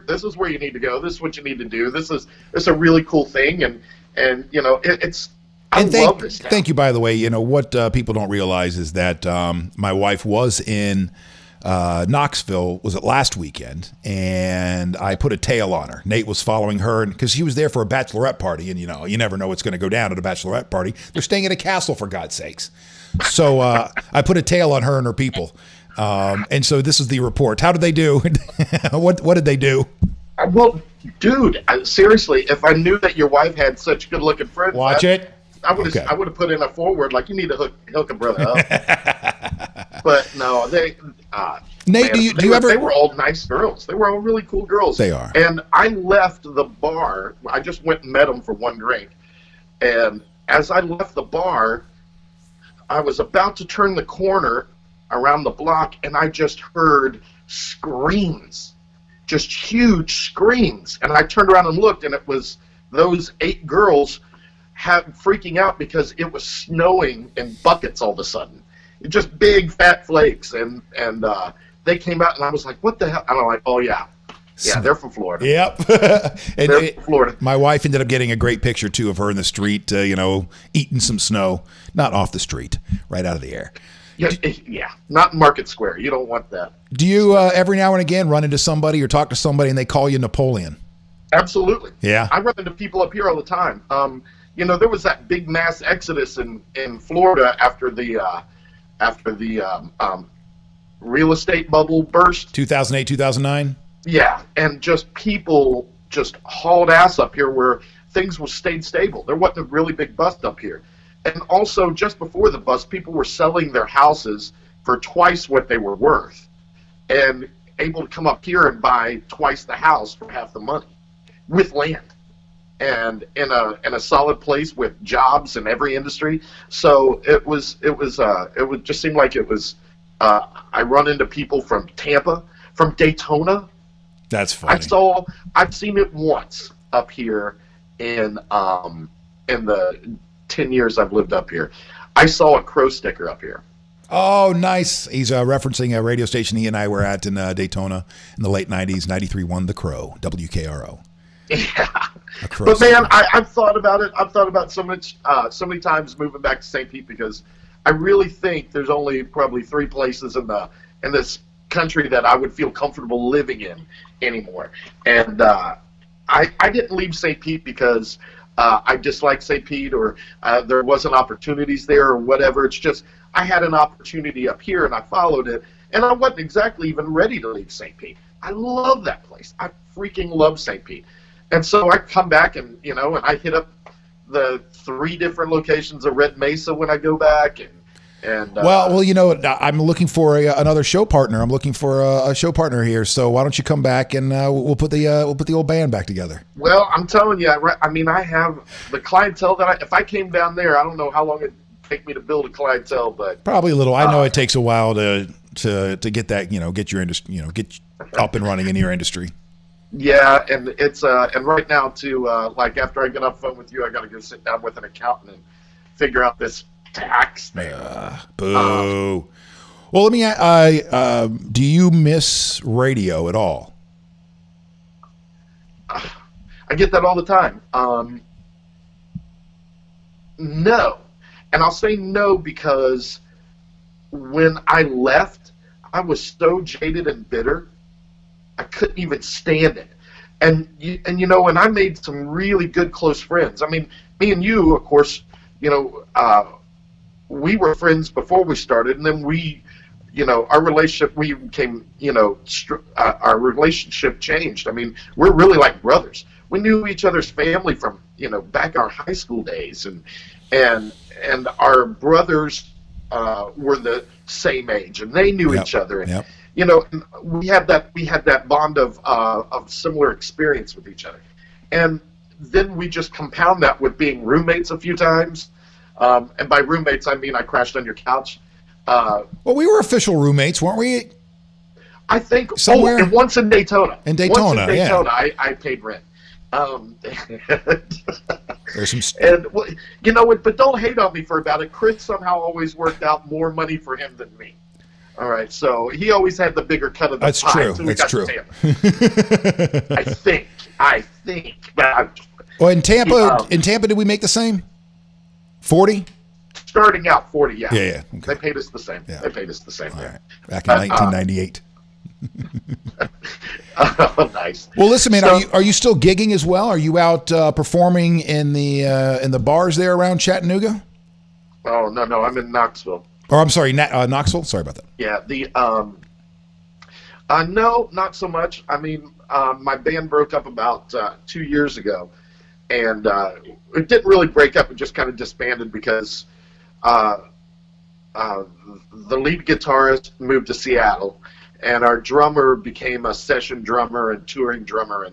this is where you need to go. This is what you need to do. This is a really cool thing, and it's. I love this town. Thank you, by the way. What people don't realize is that my wife was in Knoxville, was it last weekend, and I put a tail on her. Nate was following her, and because he was there for a bachelorette party, and you never know what's going to go down at a bachelorette party. They're staying at a castle, for God's sakes. So I put a tail on her and her people. And so this is the report. How did they do? What did they do? Well, dude, seriously, if I knew that your wife had such good-looking friends, Watch it. I would have put in a forward like, you need to hook a brother up. But no, they. Nate, man, do you ever? They were all nice girls. They were all really cool girls. They are. And I left the bar. I just went and met them for one drink. And as I left the bar, I was about to turn the corner around the block, and I just heard screams, just huge screams. And I turned around and looked, and it was those 8 girls freaking out because it was snowing in buckets all of a sudden. Just big fat flakes, and they came out, and I was like, what the hell? And I'm like, oh yeah, they're from Florida. Yep. And they're from Florida. My wife ended up getting a great picture too of her in the street, eating some snow, not off the street, right out of the air. Yeah, not in Market Square. You don't want that. Do you every now and again run into somebody or talk to somebody and they call you Napoleon? Absolutely. Yeah. I run into people up here all the time. There was that big mass exodus in Florida after the real estate bubble burst. 2008, 2009? Yeah, and just people just hauled ass up here where things stayed stable. There wasn't a really big bust up here. And also, just before the bust, people were selling their houses for twice what they were worth and able to come up here and buy twice the house for half the money with land and in a solid place with jobs in every industry. So it would just seem like it was. I run into people from Tampa, from Daytona. That's funny. I've seen it once up here in the 10 years I've lived up here. I saw a crow sticker up here. Oh, nice. He's referencing a radio station he and I were at in Daytona in the late 90s, 93.1 The Crow, WKRO. Yeah. But man, I've thought about it. I've thought about so many times moving back to St. Pete because I really think there's only probably 3 places in this country that I would feel comfortable living in anymore. And I didn't leave St. Pete because I disliked St. Pete or there wasn't opportunities there or whatever. It's just I had an opportunity up here and I followed it, and I wasn't exactly even ready to leave St. Pete. I love that place. I freaking love St. Pete. And so I come back and I hit up the 3 different locations of Red Mesa when I go back and I'm looking for another show partner. I'm looking for a show partner here. So why don't you come back and we'll put the old band back together. Well, I'm telling you, I have the clientele that if I came down there, I don't know how long it'd take me to build a clientele, but probably a little. I know it takes a while to get that, get your industry, get up and running in your industry. Yeah, and it's and right now too, like after I get off the phone with you, I got to go sit down with an accountant and figure out this tax thing. Boo. Well, let me. Do you miss radio at all? I get that all the time. No, and I'll say no because when I left, I was so jaded and bitter. I couldn't even stand it. And I made some really good close friends. I mean, me and you, of course, we were friends before we started, and then our relationship, our relationship changed. I mean, we're really like brothers. We knew each other's family from, back our high school days, and our brothers were the same age, and they knew each other. And, we had that bond of similar experience with each other, and then we just compound that with being roommates a few times, and by roommates I mean I crashed on your couch. Well, we were official roommates, weren't we? I think somewhere. And once in Daytona. In Daytona, yeah. I paid rent. There's some. And but don't hate on me for about it. Chris somehow always worked out more money for him than me. All right, so he always had the bigger cut of the That's pie. True. That's true. I think. Well, in Tampa, did we make the same? 40? starting out 40. Yeah. Yeah. Okay. They paid us the same. Yeah. They paid us the same. All right. Back in 1998. Oh, nice. Well, listen, man, So- are you still gigging as well? Are you out performing in the bars there around Chattanooga? Oh, no, I'm in Knoxville. Or I'm sorry, Knoxville. Sorry about that. Yeah, no, not so much. I mean, my band broke up about 2 years ago, and it didn't really break up. It just kind of disbanded because the lead guitarist moved to Seattle, and our drummer became a session drummer and touring drummer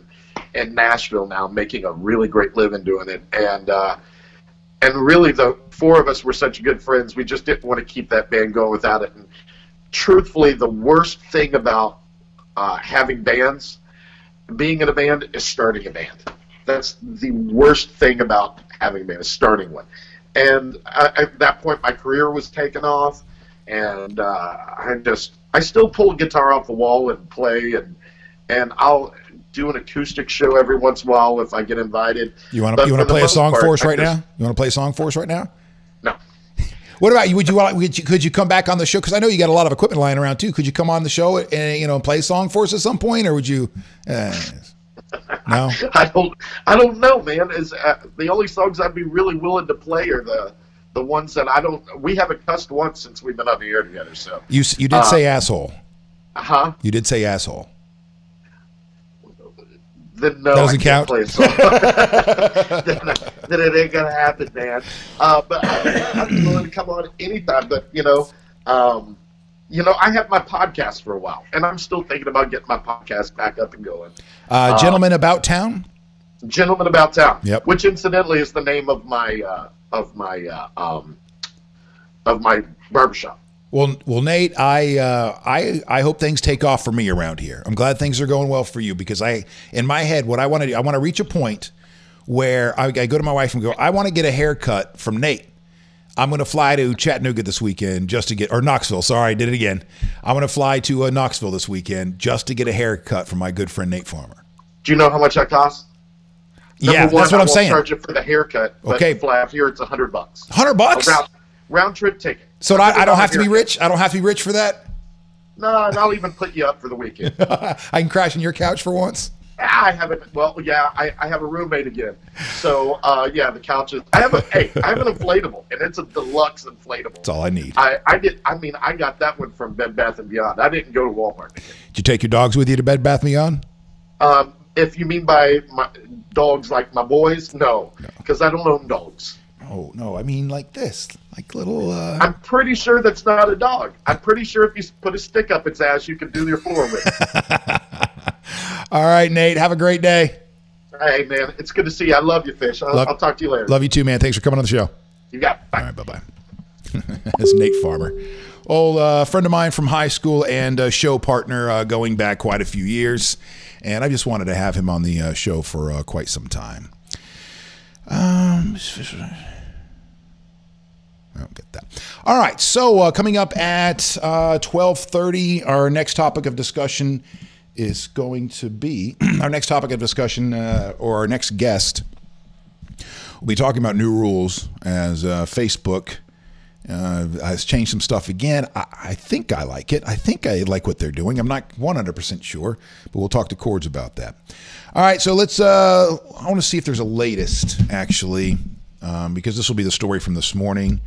in Nashville now, making a really great living doing it. And really, the four of us were such good friends, we just didn't want to keep that band going without it. And truthfully, the worst thing about having bands, being in a band, is starting a band. That's the worst thing about having a band, is starting one. And at that point, my career was taken off, and I still pull a guitar off the wall and play, and I'll do an acoustic show every once in a while if I get invited. You want to play a song for us right now? You want to play a song for us right now? No. What about you? Could you come back on the show? Because I know you got a lot of equipment lying around too. Could you come on the show and play a song for us at some point, or would you? No. I don't know, man. Is the only songs I'd be really willing to play are the ones that I don't. We haven't cussed once since we've been on the air together. So you did say asshole. Huh? You did say asshole. Then no, That doesn't count. Play a song. then it ain't gonna happen, man. But I'm willing to come on anytime. But I had my podcast for a while, and I'm still thinking about getting my podcast back up and going. Gentlemen About Town. Gentlemen About Town. Yep. Which incidentally is the name of my barbershop. Well, Nate, I hope things take off for me around here. I'm glad things are going well for you, because in my head, what I want to do, I want to reach a point where I go to my wife and go, I want to get a haircut from Nate. I'm going to fly to Chattanooga this weekend or Knoxville. Sorry, I did it again. I'm going to fly to Knoxville this weekend just to get a haircut from my good friend Nate Farmer. Do you know how much that costs? Yeah, that's what I'm saying. I won't charge you for the haircut. But Okay. Fly up here, it's $100. $100? Round trip ticket. So I don't have to be rich? I don't have to be rich for that? No, and I'll even put you up for the weekend. I can crash on your couch for once? I haven't. Well, yeah, I have a roommate again. So, yeah, the couches. I have an inflatable, and it's a deluxe inflatable. That's all I need. I got that one from Bed Bath & Beyond. I didn't go to Walmart. Did you take your dogs with you to Bed Bath & Beyond? If you mean by my dogs like my boys, no, because I don't own dogs. Oh, no, I mean like this. Like little... I'm pretty sure that's not a dog. I'm pretty sure if you put a stick up its ass, you can do your floor with it. All right, Nate. Have a great day. Hey, man. It's good to see you. I love you, Fish. I'll talk to you later. Love you too, man. Thanks for coming on the show. You got it. Bye. All right, bye-bye. That's Nate Farmer. Old friend of mine from high school and show partner going back quite a few years. And I just wanted to have him on the show for quite some time. I don't get that. All right, so coming up at 12:30, our next topic of discussion is going to be our next topic of discussion, or our next guest. We'll be talking about new rules as Facebook has changed some stuff again. I think I like it. I think I like what they're doing. I'm not 100% sure, but we'll talk to Cords about that. All right, so let's. I want to see if there's a latest actually, because this will be the story from this morning.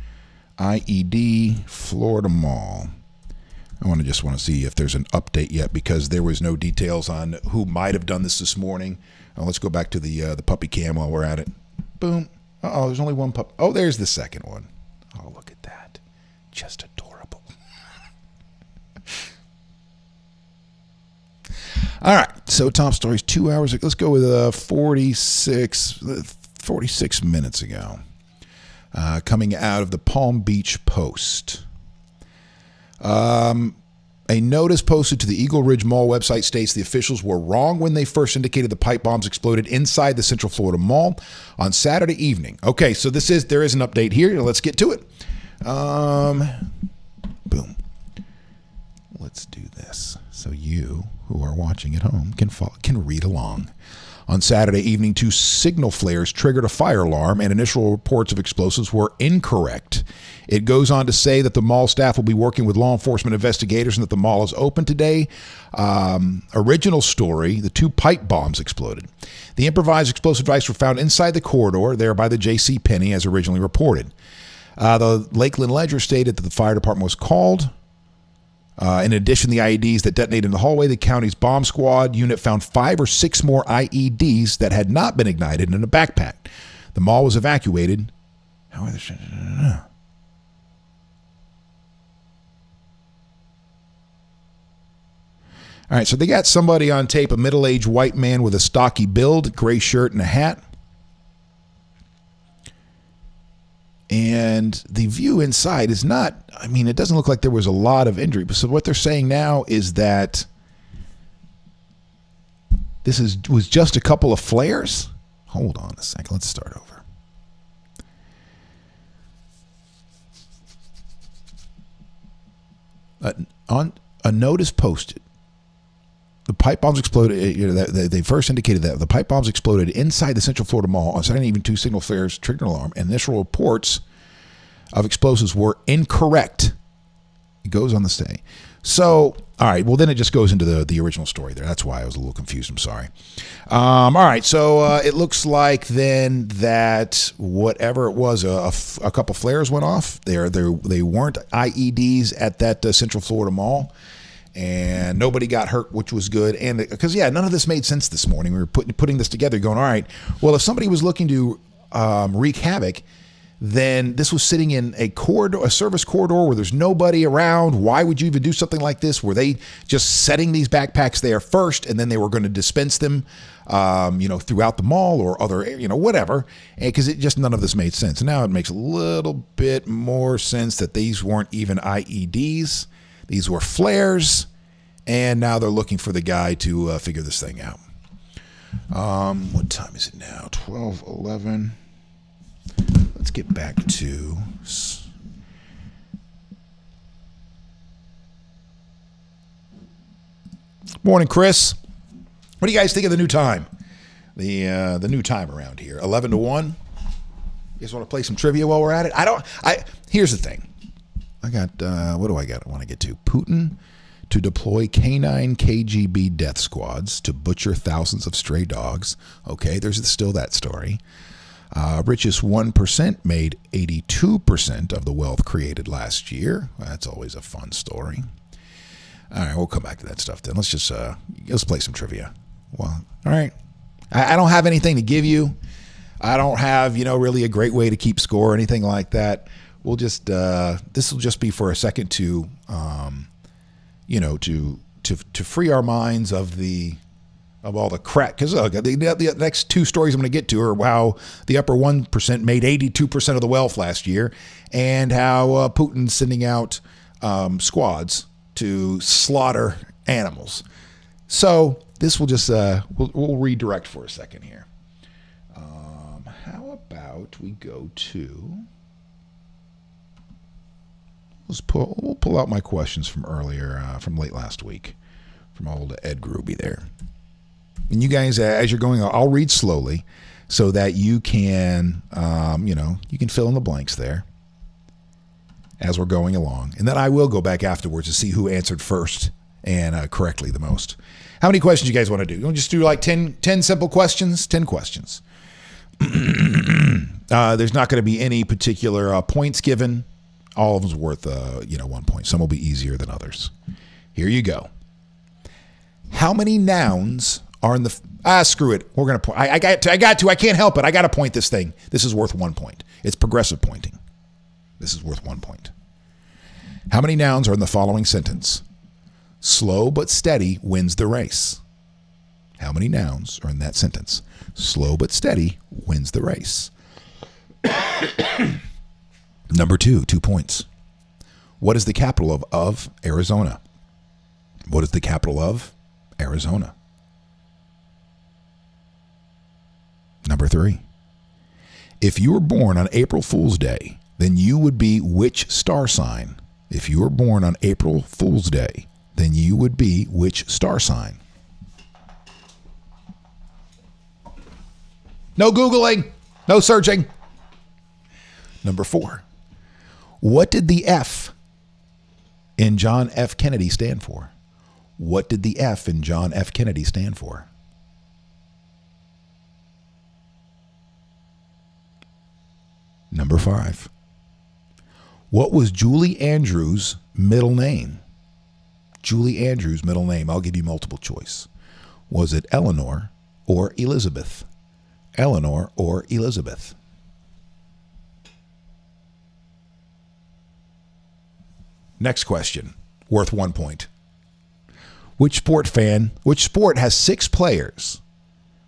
IED Florida Mall. I want to see if there's an update yet, because there was no details on who might have done this morning. Let's go back to the puppy cam while we're at it. Boom. Uh-oh, there's only one pup. Oh, there's the second one. Oh, look at that. Just adorable. All right. So top stories 2 hours ago. Let's go with 46 minutes ago. Coming out of the Palm Beach Post. A notice posted to the Eagle Ridge Mall website states the officials were wrong when they first indicated the pipe bombs exploded inside the Central Florida Mall on Saturday evening. Okay, so there is an update here. Let's get to it. Boom. Let's do this so you who are watching at home can read along. On Saturday evening, 2 signal flares triggered a fire alarm, and initial reports of explosives were incorrect. It goes on to say that the mall staff will be working with law enforcement investigators and that the mall is open today. Original story, the 2 pipe bombs exploded. The improvised explosive devices were found inside the corridor there by the J.C. Penney, as originally reported. The Lakeland Ledger stated that the fire department was called. In addition to the IEDs that detonated in the hallway, the county's bomb squad unit found 5 or 6 more IEDs that had not been ignited in a backpack. The mall was evacuated. All right, so they got somebody on tape, a middle-aged white man with a stocky build, gray shirt and a hat. And the view inside is not, I mean, it doesn't look like there was a lot of injury. So what they're saying now is that this was just a couple of flares. Hold on a second. Let's start over. On a notice posted. The pipe bombs exploded. They first indicated that the pipe bombs exploded inside the Central Florida Mall. On Saturday evening, 2 signal flares triggered an alarm, and initial reports of explosives were incorrect. It goes on to say. So, all right. Well, then it just goes into the original story there. That's why I was a little confused. I'm sorry. All right. So it looks like then that whatever it was, a couple flares went off. They weren't IEDs at that Central Florida Mall. And nobody got hurt, which was good. And because, none of this made sense this morning. We were putting this together going, all right, well, if somebody was looking to wreak havoc, then this was sitting in a corridor, a service corridor where there's nobody around. Why would you even do something like this? Were they just setting these backpacks there first and then they were going to dispense them, throughout the mall or other, whatever? Because it just, none of this made sense. Now it makes a little bit more sense that these weren't even IEDs. These were flares, and now they're looking for the guy to figure this thing out. What time is it now? 12:11. Let's get back to... Morning, Chris. What do you guys think of the new time? The new time around here, 11 to 1. You guys want to play some trivia while we're at it? Here's the thing. I got, what do I got? I want to get to Putin to deploy canine KGB death squads to butcher thousands of stray dogs. Okay, there's still that story. Richest 1% made 82% of the wealth created last year. That's always a fun story. All right, we'll come back to that stuff then. Let's play some trivia. Well, all right. I don't have anything to give you. I don't have, really a great way to keep score or anything like that. We'll just this will just be for a second to to free our minds of all the crap. Because the next 2 stories I'm going to get to are how the upper 1% made 82% of the wealth last year, and how Putin's sending out squads to slaughter animals. So this will just we'll redirect for a second here. How about we go to... We'll pull out my questions from earlier, from late last week, from old Ed Gruby there. And you guys, as you're going, I'll read slowly so that you can, you can fill in the blanks there as we're going along. And then I will go back afterwards to see who answered first and correctly the most. How many questions you guys want to do? You want to just do like 10 simple questions? 10 questions. There's not going to be any particular points given. All of them's worth, 1 point. Some will be easier than others. Here you go. How many nouns are in the... screw it. We're going to point. I got to. I can't help it. I got to point this thing. This is worth 1 point. It's progressive pointing. This is worth 1 point. How many nouns are in the following sentence? Slow but steady wins the race. How many nouns are in that sentence? Slow but steady wins the race. Number 2, 2 points. What is the capital of Arizona? What is the capital of Arizona? Number 3. If you were born on April Fool's Day, then you would be which star sign? If you were born on April Fool's Day, then you would be which star sign? No Googling. No searching. Number 4. What did the F in John F. Kennedy stand for? What did the F in John F. Kennedy stand for? Number 5. What was Julie Andrews' middle name? Julie Andrews' middle name. I'll give you multiple choice. Was it Eleanor or Elizabeth? Eleanor or Elizabeth? Next question, worth 1 point. Which sport has 6 players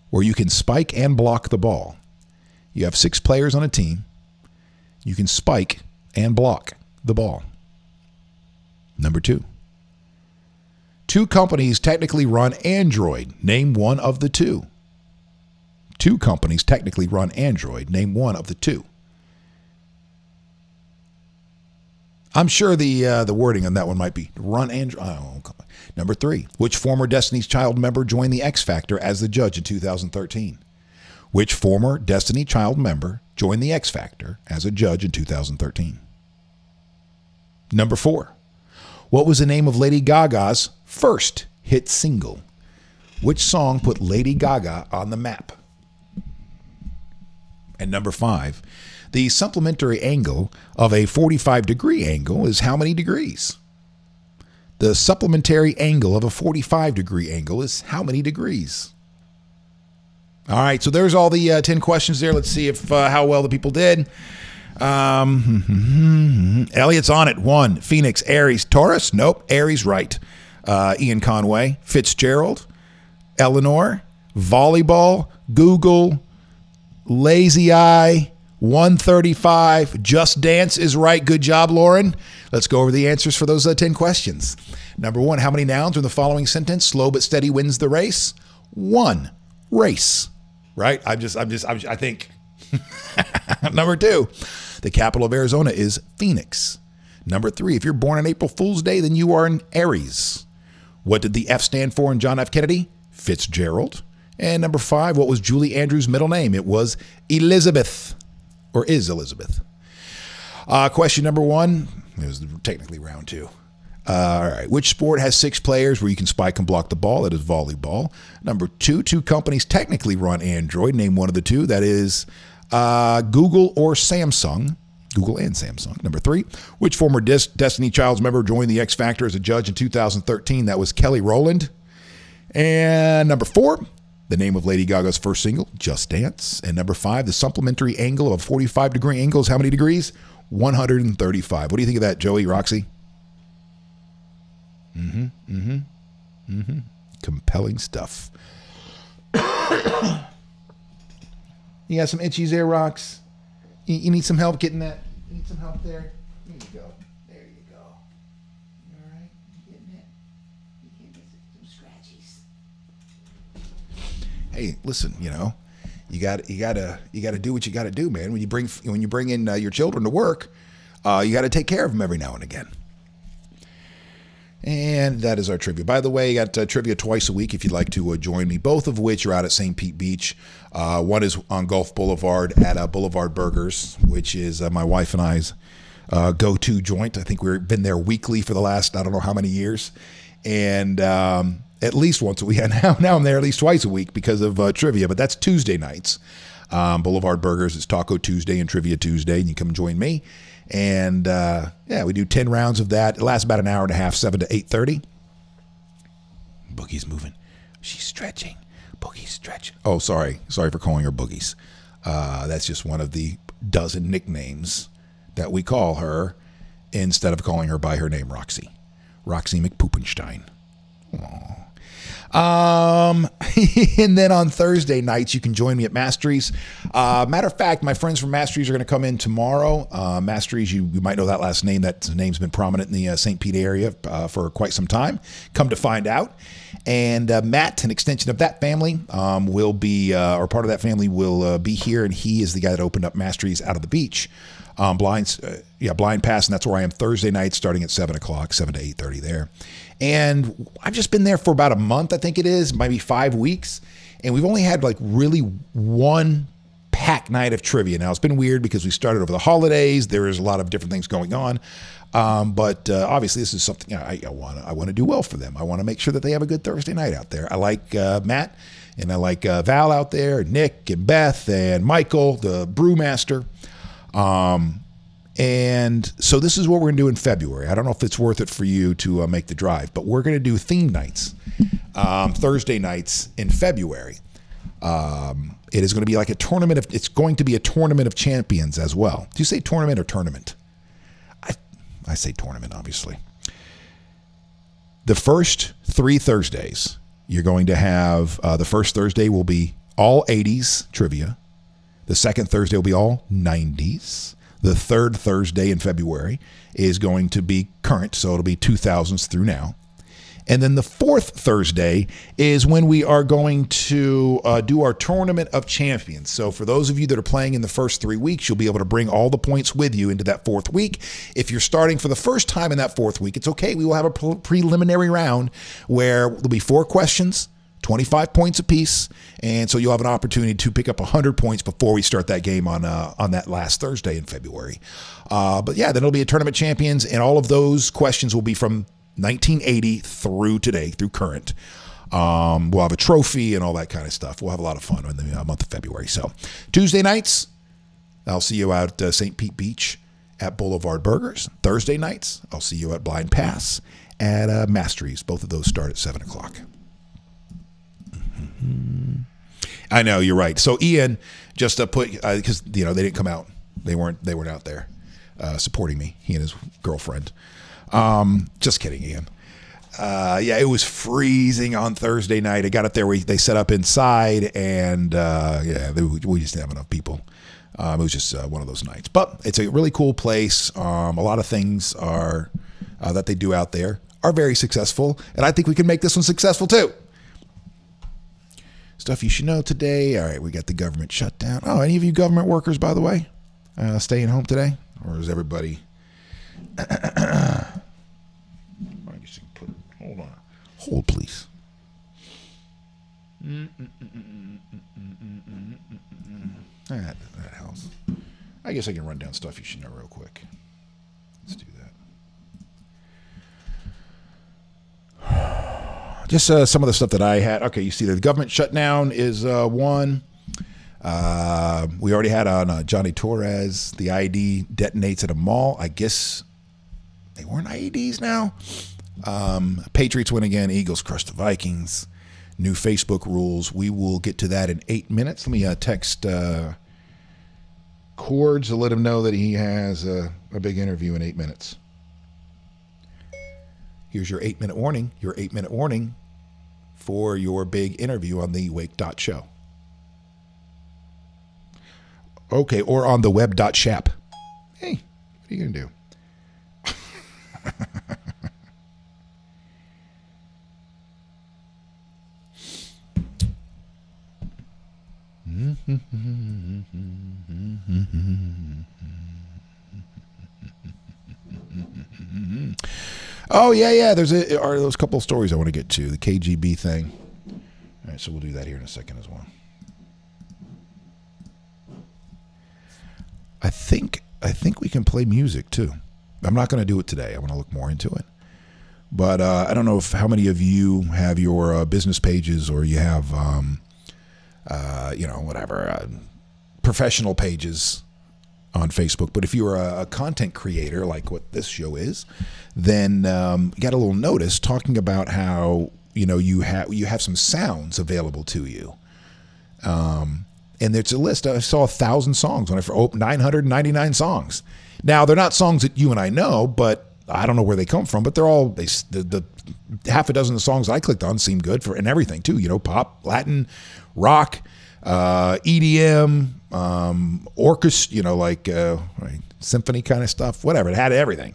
where you can spike and block the ball? You have 6 players on a team. You can spike and block the ball. Number 2. 2 companies technically run Android. Name one of the 2. 2 companies technically run Android. Name one of the 2. I'm sure the wording on that one might be run Android. Oh, number 3. Which former Destiny's Child member joined the X Factor as the judge in 2013? Which former Destiny Child member joined the X Factor as a judge in 2013? Number 4. What was the name of Lady Gaga's first hit single? Which song put Lady Gaga on the map? And number 5. The supplementary angle of a 45-degree angle is how many degrees? The supplementary angle of a 45-degree angle is how many degrees? All right, so there's all the 10 questions there. Let's see if how well the people did. Elliot's on it. 1. Phoenix, Aries, Taurus. Nope, Aries right. Ian Conway, Fitzgerald, Eleanor, volleyball, Google, lazy eye, 135. Just Dance is right. Good job, Lauren. Let's go over the answers for those 10 questions. Number 1, how many nouns are in the following sentence? Slow but steady wins the race. 1, race. Right? I think. Number 2, the capital of Arizona is Phoenix. Number 3, if you're born on April Fool's Day, then you are an Aries. What did the F stand for in John F. Kennedy? Fitzgerald. And number 5, what was Julie Andrews' middle name? It was Elizabeth. Or is Elizabeth. Question number 1. It was technically round 2. All right. Which sport has 6 players where you can spike and block the ball? That is volleyball. Number 2, 2 companies technically run Android. Name one of the 2. That is Google or Samsung. Google and Samsung. Number 3, which former Destiny Child's member joined the X Factor as a judge in 2013? That was Kelly Rowland. And number 4, the name of Lady Gaga's first single, Just Dance. And number 5, the supplementary angle of a 45-degree angle is how many degrees? 135. What do you think of that, Joey, Roxy? Compelling stuff. You got some itchies there, Rox? You need some help getting that? You need some help there? There you go. There you go. You all right? You getting it? You can't get some scratchies. Hey, listen, you got to do what you got to do, man. When you bring in your children to work, you got to take care of them every now and again. And that is our trivia. By the way, I got trivia twice a week if you'd like to join me, both of which are out at St. Pete Beach. One is on Gulf Boulevard at Boulevard Burgers, which is my wife and I's go-to joint. I think we've been there weekly for the last, I don't know how many years. And at least once a week. Now I'm there at least twice a week because of trivia, but that's Tuesday nights. Boulevard Burgers is Taco Tuesday and Trivia Tuesday, and you come join me. And we do 10 rounds of that. It lasts about an hour and a half, 7 to 8:30. Boogie's moving. She's stretching. Boogie's stretching. Oh, sorry for calling her Boogies. That's just one of the dozen nicknames that we call her instead of calling her by her name, Roxy McPoopenstein. Aww. And then on Thursday nights, you can join me at Masteries. Matter of fact, my friends from Masteries are going to come in tomorrow. Masteries, you might know that last name. That name's been prominent in the St. Pete area for quite some time. Come to find out. And Matt, an extension of that family, will be, or part of that family will be here, and he is the guy that opened up Masteries out of the beach. Blind Pass, and that's where I am Thursday night, starting at 7 o'clock, 7 to 8:30 there. And I've just been there for about a month, I think it is, maybe 5 weeks. And we've only had like really one packed night of trivia. Now, it's been weird because we started over the holidays. There is a lot of different things going on. But obviously, this is something I want to do well for them. I want to make sure that they have a good Thursday night out there. I like Matt, and I like Val out there, Nick and Beth and Michael, the brewmaster. And so this is what we're going to do in February. I don't know if it's worth it for you to make the drive, but we're going to do theme nights, Thursday nights in February. It is going to be like it's going to be a tournament of champions as well. Do you say tournament or tournament? I say tournament, obviously. The first 3 Thursdays, you're going to have, the first Thursday will be all 80s trivia. The second Thursday will be all 90s. The third Thursday in February is going to be current, so it'll be 2000s through now. And then the fourth Thursday is when we are going to do our Tournament of Champions. So for those of you that are playing in the first 3 weeks, you'll be able to bring all the points with you into that fourth week. If you're starting for the first time in that fourth week, it's okay. We will have a preliminary round where there'll be 4 questions, 25 points apiece, and so you'll have an opportunity to pick up 100 points before we start that game on that last Thursday in February. But yeah, then it'll be a Tournament Champions, and all of those questions will be from 1980 through today, through current. We'll have a trophy and all that kind of stuff. We'll have a lot of fun in the month of February. So Tuesday nights, I'll see you out St. Pete Beach at Boulevard Burgers. Thursday nights, I'll see you at Blind Pass at Masteries. Both of those start at 7 o'clock. I know, you're right. So Ian just put, because they didn't come out. They weren't out there supporting me, he and his girlfriend. Just kidding, Ian. Yeah, it was freezing on Thursday night. I got up there where they set up inside, and we just didn't have enough people. It was just one of those nights. But it's a really cool place. A lot of things are that they do out there are very successful, and I think we can make this one successful too. Stuff you should know today. All right, we got the government shutdown. Oh, any of you government workers, by the way, staying home today? Or is everybody... Hold on. Hold, please. That helps. I guess I can run down stuff you should know real quick. Let's do that. Just some of the stuff that I had. Okay, you see the government shutdown is one. We already had on Jonny Torres. The ID detonates at a mall. I guess they weren't IEDs now. Patriots win again. Eagles crush the Vikings. New Facebook rules. We will get to that in 8 minutes. Let me text Cords to let him know that he has a big interview in 8 minutes. Here's your 8-minute warning. Your 8-minute warning for your big interview on the Wake.Show. Okay, or on the web.shap. Hey, what are you going to do? Oh, yeah. There's those couple of stories I want to get to. The KGB thing. All right, so we'll do that here in a second as well. I think we can play music too. I'm not going to do it today. I want to look more into it. But I don't know how many of you have your business pages, or you have, professional pages on Facebook. But if you're a content creator like what this show is, then you got a little notice talking about how you have some sounds available to you. And there's a list. I saw 1,000 songs when I 999 songs. Now they're not songs that you and I know, but I don't know where they come from. But they're all the half a dozen of songs I clicked on seem good and everything too. Pop, Latin, rock, EDM, orchestra. Symphony kind of stuff. Whatever. It had everything.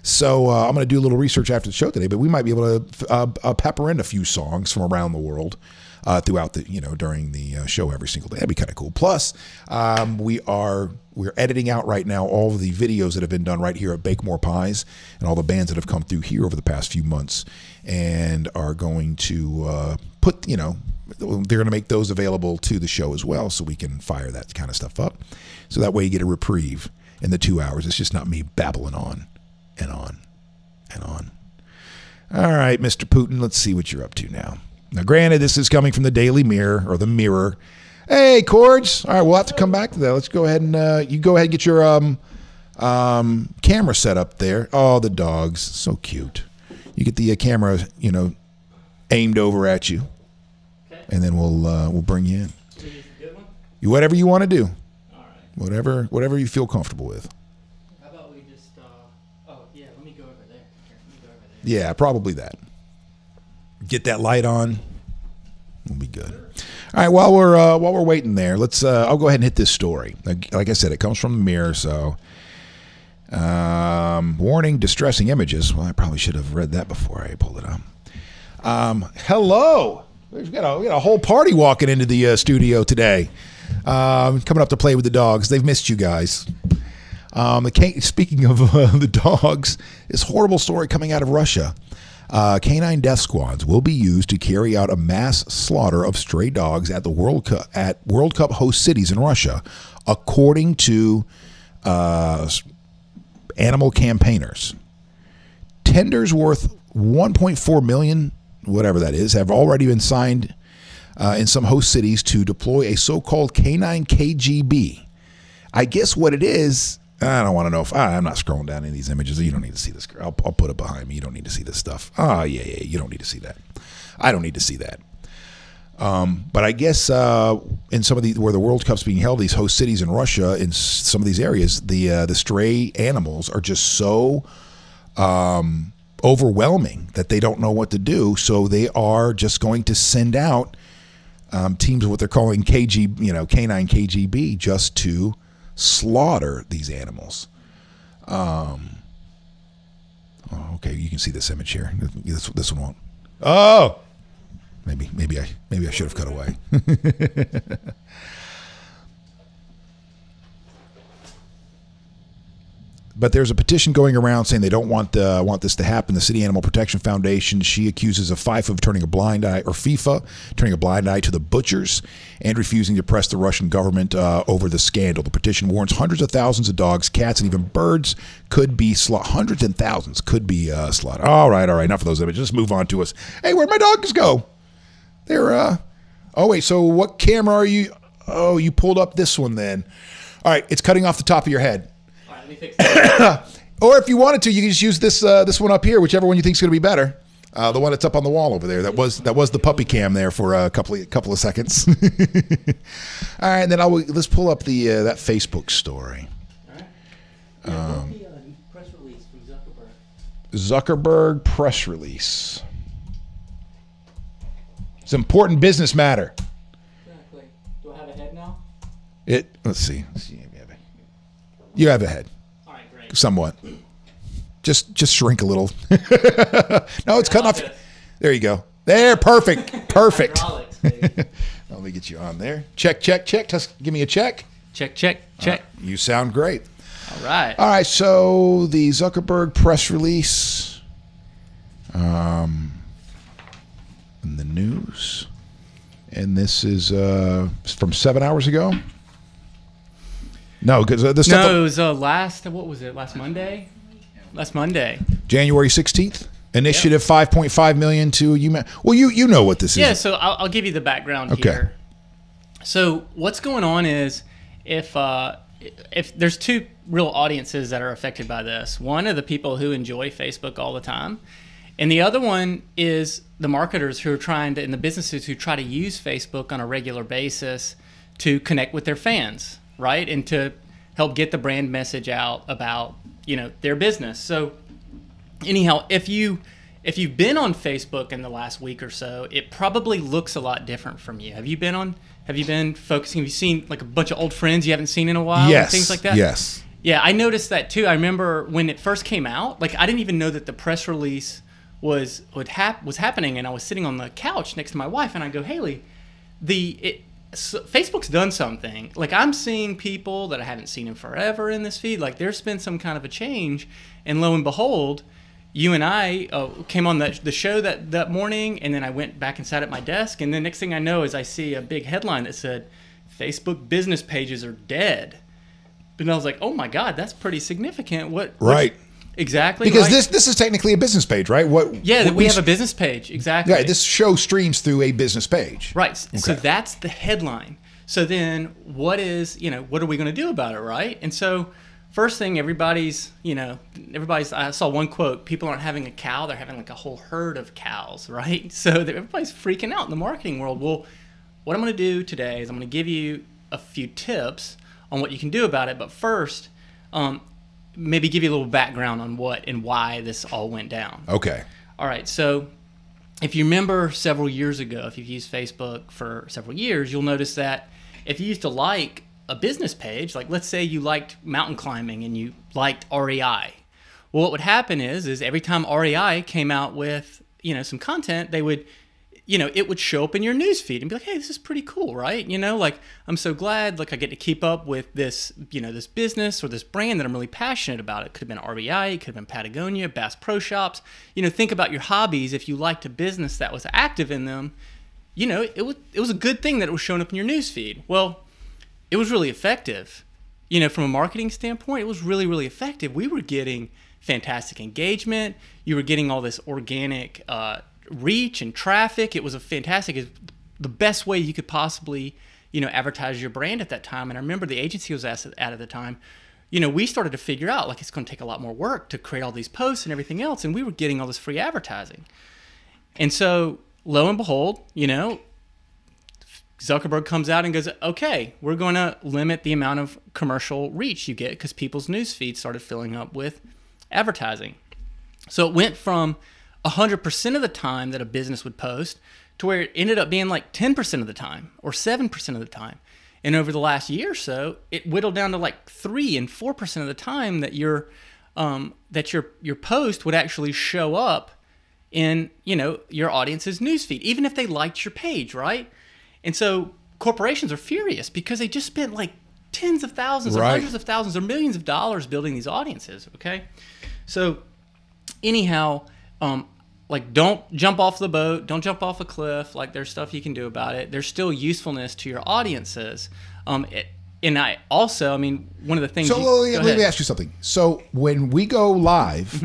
So I'm going to do a little research after the show today. But we might be able to pepper in a few songs from around the world. Throughout the during the show every single day. That'd be kind of cool. Plus, we're editing out right now all of the videos that have been done right here at Bake More Pies and all the bands that have come through here over the past few months, and are going to put going to make those available to the show as well, so we can fire that kind of stuff up. So that way you get a reprieve in the 2 hours. It's just not me babbling on and on and on. All right, Mr. Putin, let's see what you're up to now. Now, granted, this is coming from the Daily Mirror or the Mirror. Hey, Cords. All right, we'll have to come back to that. Let's go ahead and you go ahead and get your camera set up there. Oh, the dogs, so cute. You get the camera, aimed over at you, and then we'll bring you in. Whatever you want to do. All right. Whatever you feel comfortable with. How about we just? Let me go over there. Here, let me go over there. Yeah, probably that. Get that light on. We'll be good. All right, while we're waiting there, let's. I'll go ahead and hit this story. Like I said, it comes from the Mirror, so. Warning: distressing images. Well, I probably should have read that before I pulled it up. Hello. We got a whole party walking into the studio today. Coming up to play with the dogs. They've missed you guys. Speaking of the dogs, this horrible story coming out of Russia. Canine death squads will be used to carry out a mass slaughter of stray dogs at the World Cup host cities in Russia, according to animal campaigners. Tenders worth $1.4 million, whatever that is, have already been signed in some host cities to deploy a so-called canine KGB. I guess what it is, I don't want to know if I'm not scrolling down any of these images. You don't need to see this. I'll put it behind me. You don't need to see this stuff. Oh, yeah, you don't need to see that. I don't need to see that. But I guess in some of the where the World Cup's being held, these host cities in Russia, in some of these areas, the stray animals are just so overwhelming that they don't know what to do. So they are just going to send out teams of what they're calling canine KGB, just to slaughter these animals. Okay, you can see this image here. This one won't. Oh. Maybe I should have cut away. But there's a petition going around saying they don't want this to happen. The City Animal Protection Foundation, she accuses of FIFA turning a blind eye to the butchers and refusing to press the Russian government over the scandal. The petition warns hundreds of thousands of dogs, cats, and even birds could be slaughtered. Hundreds and thousands could be slaughtered. All right. Enough of those images. Let's move on to us. Hey, where'd my dogs go? They're, oh, wait, so what camera are you? Oh, you pulled up this one then. All right, it's cutting off the top of your head. All right, let me fix that. Or if you wanted to, you can just use this one up here, whichever one you think is going to be better. The one that's up on the wall over there. That was the puppy cam there for a couple of seconds. All right, and then let's pull up the that Facebook story. All right. Yeah, the press release from Zuckerberg. Zuckerberg press release. It's an important business matter. Exactly. Do I have a head now? Let's see. You have a head. All right, great. Somewhat. Just shrink a little. No, it's cutting off. There you go. There, perfect. Let me get you on there. Check. Just give me a check. Check. You sound great. All right. All right, so the Zuckerberg press release in the news. And this is from 7 hours ago. No, because the stuff. No, it was last Monday? Last Monday. January 16th. Initiative 5.5 million to UMass. Well, you know what this is. Yeah, so I'll give you the background here. So what's going on is if there's two real audiences that are affected by this. One are the people who enjoy Facebook all the time, and the other one is the marketers who are trying to, and the businesses who try to use Facebook on a regular basis to connect with their fans, right, and to help get the brand message out about their business. So anyhow, if you've been on Facebook in the last week or so, it probably looks a lot different from you. Have you been focusing? Have you seen like a bunch of old friends you haven't seen in a while? Yes. And things like that? Yes. Yeah, I noticed that too. I remember when it first came out, like I didn't even know that the press release was happening, and I was sitting on the couch next to my wife, and I go, Haley, Facebook's done something. Like I'm seeing people that I haven't seen in forever in this feed. Like there's been some kind of a change, and lo and behold, you and I came on the show that morning, and then I went back and sat at my desk, and the next thing I know is I see a big headline that said, Facebook business pages are dead. And I was like, oh my God, that's pretty significant. Right. Exactly. Because this is technically a business page, right? We have a business page. Exactly. Yeah, this show streams through a business page. Right. Okay. So that's the headline. So then what are we going to do about it, right? And so first thing, I saw one quote, people aren't having a cow, they're having like a whole herd of cows, right? So everybody's freaking out in the marketing world. Well, what I'm going to do today is I'm going to give you a few tips on what you can do about it. But first, maybe give you a little background on what and why this all went down. Okay. All right. So if you remember several years ago, if you've used Facebook for several years, you'll notice that if you used to like a business page, like let's say you liked mountain climbing and you liked REI, well, what would happen is every time REI came out with, some content, they would, it would show up in your news feed and be like, hey, this is pretty cool, right? Like, I'm so glad, like I get to keep up with this, this business or this brand that I'm really passionate about. It could have been REI, it could have been Patagonia, Bass Pro Shops. Think about your hobbies. If you liked a business that was active in them, it was a good thing that it was showing up in your news feed. Well, it was really effective. From a marketing standpoint, it was really, really effective. We were getting fantastic engagement. You were getting all this organic reach and traffic. It was the best way you could possibly, advertise your brand at that time. And I remember the agency was asked at the time, we started to figure out like it's going to take a lot more work to create all these posts and everything else. And we were getting all this free advertising. And so lo and behold, Zuckerberg comes out and goes, okay, we're going to limit the amount of commercial reach you get because people's news feeds started filling up with advertising. So it went from 100% of the time that a business would post to where it ended up being like 10% of the time or 7% of the time. And over the last year or so, it whittled down to like 3 and 4% of the time that your post would actually show up in, your audience's newsfeed, even if they liked your page, right? And so corporations are furious because they just spent like tens of thousands or hundreds of thousands or millions of dollars building these audiences, okay? So anyhow, like don't jump off the boat, don't jump off a cliff. Like there's stuff you can do about it. There's still usefulness to your audiences. And I also, one of the things. So let me ask you something. So when we go live,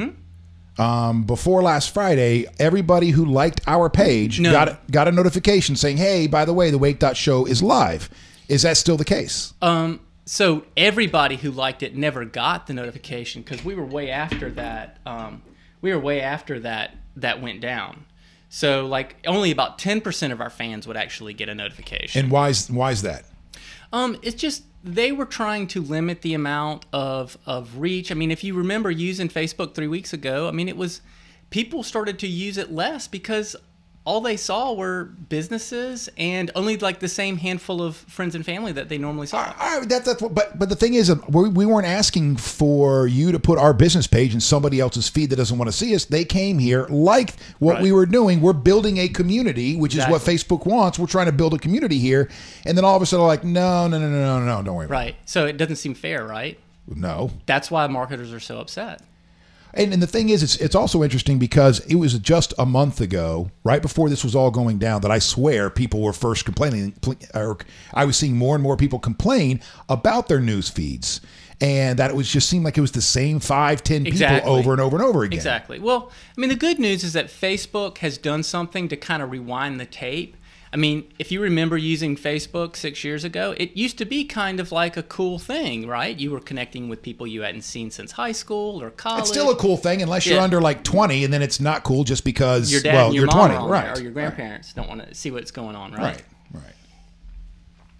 before last Friday, everybody who liked our page got a notification saying, "Hey, by the way, the Wake.Show is live." Is that still the case? So everybody who liked it never got the notification because we were way after that. That went down. So like only about 10% of our fans would actually get a notification. And why is that? It's just they were trying to limit the amount of reach. If you remember using Facebook 3 weeks ago, it was people started to use it less because all they saw were businesses and only like the same handful of friends and family that they normally saw. But the thing is, we weren't asking for you to put our business page in somebody else's feed that doesn't want to see us. They came here, liked what we were doing. We're building a community, which is what Facebook wants. We're trying to build a community here. And then all of a sudden, like, no, don't worry about it. Right. So it doesn't seem fair, right? No. That's why marketers are so upset. And the thing is, it's also interesting because it was just a month ago, right before this was all going down, that I swear people were first complaining, or I was seeing more and more people complain about their news feeds, and that it was just seemed like it was the same 5-10 people over and over and over again. Exactly. Well, the good news is that Facebook has done something to kind of rewind the tape. If you remember using Facebook 6 years ago, it used to be kind of like a cool thing, right? You were connecting with people you hadn't seen since high school or college. It's still a cool thing unless you're under like 20, and then it's not cool just because your dad and your mom 20, right? Or your grandparents don't want to see what's going on, right? Right.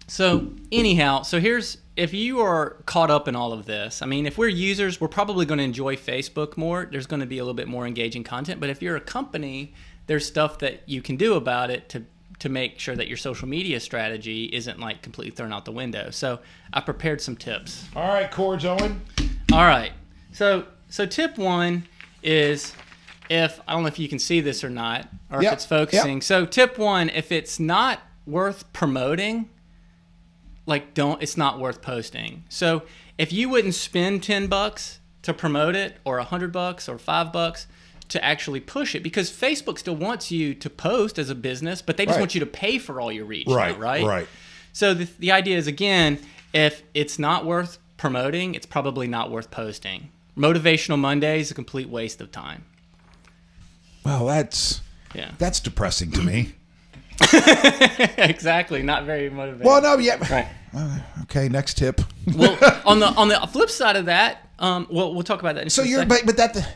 So anyhow, if you are caught up in all of this, if we're users, we're probably going to enjoy Facebook more. There's going to be a little bit more engaging content. But if you're a company, there's stuff that you can do about it to make sure that your social media strategy isn't like completely thrown out the window. So I prepared some tips. All right, Cords Owen. All right. So tip 1 is I don't know if you can see this or not, or if it's focusing. So tip 1, if it's not worth promoting, it's not worth posting. So if you wouldn't spend $10 to promote it, or $100 or $5, to actually push it, because Facebook still wants you to post as a business, but they just want you to pay for all your reach. Right. Now, right. Right. So the idea is, again, if it's not worth promoting, it's probably not worth posting. Motivational Monday is a complete waste of time. Well, that's depressing to me. Exactly. Not very motivating. Well, no, yeah. Right. Okay, next tip. Well, on the flip side of that, we'll talk about that in so just a you're, second. but that.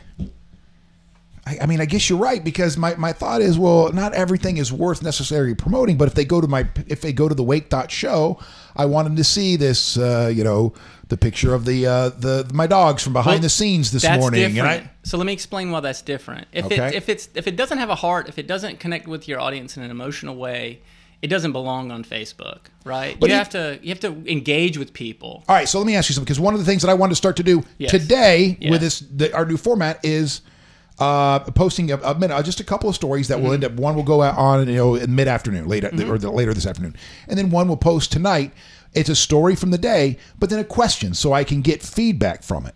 I mean, I guess you're right, because my thought is, well, not everything is worth necessarily promoting. But if they go to the Wake.Show, I want them to see this, the picture of my dogs from behind the scenes this morning. Different. So let me explain why that's different. If it doesn't have a heart, if it doesn't connect with your audience in an emotional way, it doesn't belong on Facebook, right? But you have to engage with people. All right, so let me ask you something, because one of the things that I wanted to start to do today with our new format is posting just a couple of stories that will end up. One will go out on in mid afternoon, later this afternoon, and then one will post tonight. It's a story from the day, but then a question, so I can get feedback from it,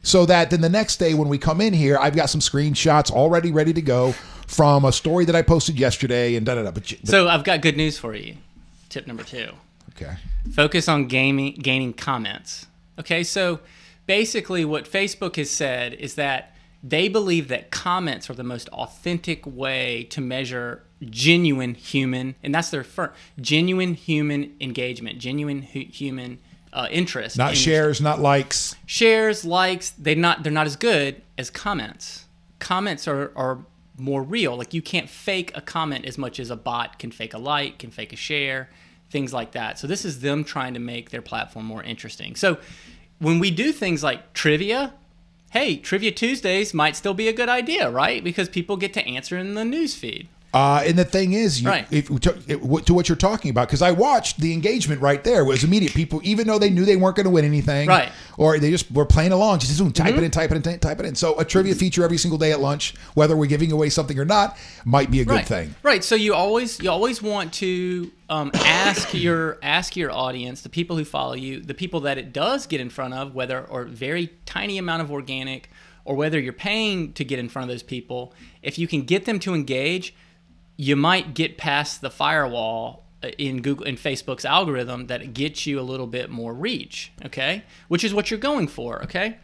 so that then the next day when we come in here, I've got some screenshots already ready to go from a story that I posted yesterday and da-da-da. So I've got good news for you. Tip number 2. Okay. Focus on gaining comments. Okay, so basically what Facebook has said is that they believe that comments are the most authentic way to measure genuine human, and that's their genuine human engagement, genuine human interest. Not shares, not likes. Shares, likes, they're not as good as comments. Comments are more real. Like, you can't fake a comment as much as a bot can fake a like, can fake a share, things like that. So this is them trying to make their platform more interesting. So when we do things like trivia, hey, Trivia Tuesdays might still be a good idea, right? Because people get to answer in the news feed. And the thing is, to what you're talking about, because I watched the engagement right there was immediate. People, even though they knew they weren't going to win anything, right, or they just were playing along, just type it in, type it in. So a trivia feature every single day at lunch, whether we're giving away something or not, might be a good thing. Right. So you always want to ask your audience, the people who follow you, the people that it does get in front of, whether or very tiny amount of organic, or whether you're paying to get in front of those people, if you can get them to engage, you might get past the firewall in Google and Facebook's algorithm that gets you a little bit more reach, okay? Which is what you're going for, okay?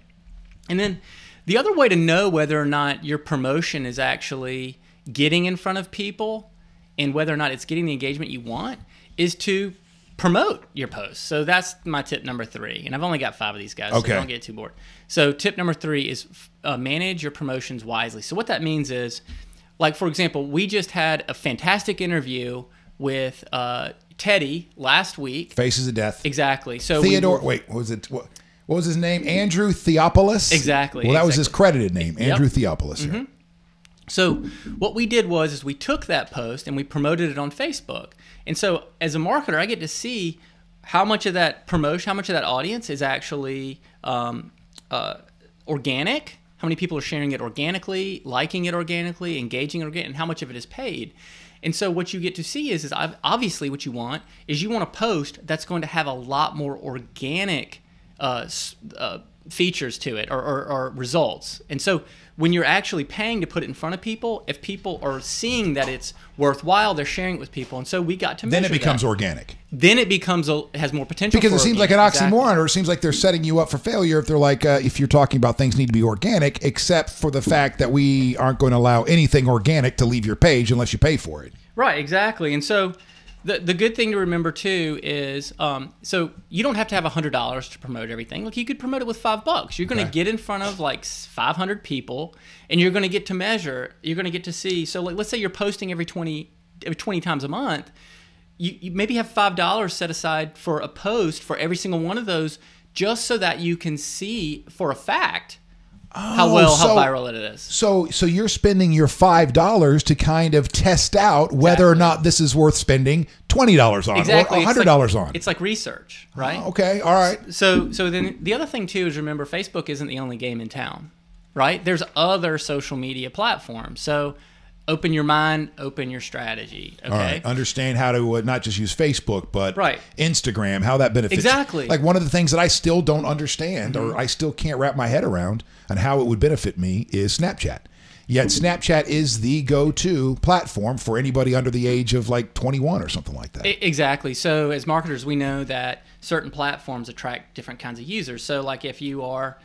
And then the other way to know whether or not your promotion is actually getting in front of people and whether or not it's getting the engagement you want is to promote your posts. So that's my tip number 3. And I've only got 5 of these guys, so don't get too bored. So tip number 3 is manage your promotions wisely. So what that means is, like, for example, we just had a fantastic interview with Teddy last week. Faces of Death. Exactly. So Theodore. What was it? What was his name? Andrew Theopolis. Exactly. Well, that was his credited name, Andrew Theopolis. Mm-hmm. So what we did was we took that post and we promoted it on Facebook. And so as a marketer, I get to see how much of that promotion, how much of that audience is actually organic. How many people are sharing it organically, liking it organically, engaging it organically, and how much of it is paid. And so what you get to see is obviously what you want is you want a post that's going to have a lot more organic features to it or results. And so when you're actually paying to put it in front of people, if people are seeing that it's worthwhile, they're sharing it with people. And so we got to measure Then it becomes that. Organic. Then it becomes has more potential. Because for it seems like an oxymoron, or it seems like they're setting you up for failure if they're like, if you're talking about things need to be organic, except for the fact that we aren't going to allow anything organic to leave your page unless you pay for it. Right, exactly. And so the good thing to remember too is, so you don't have to have $100 to promote everything. Look, you could promote it with $5. You're going to get in front of like 500 people, and you're going to get to measure. You're going to get to see. So like, let's say you're posting every 20 times a month. You maybe have $5 set aside for a post for every single one of those, just so that you can see for a fact how viral it is. So you're spending your $5 to kind of test out whether or not this is worth spending $20 on or $100 on. It's like research, right? Okay, all right. So then the other thing too is, remember, Facebook isn't the only game in town, right? There's other social media platforms. So open your mind, open your strategy. Okay. All right. Understand how to not just use Facebook, but Instagram, how that benefits. Exactly. Like, one of the things that I still don't understand, or I still can't wrap my head around on how it would benefit me, is Snapchat. Yet Snapchat is the go-to platform for anybody under the age of like 21 or something like that. Exactly. So as marketers, we know that certain platforms attract different kinds of users. So like if you are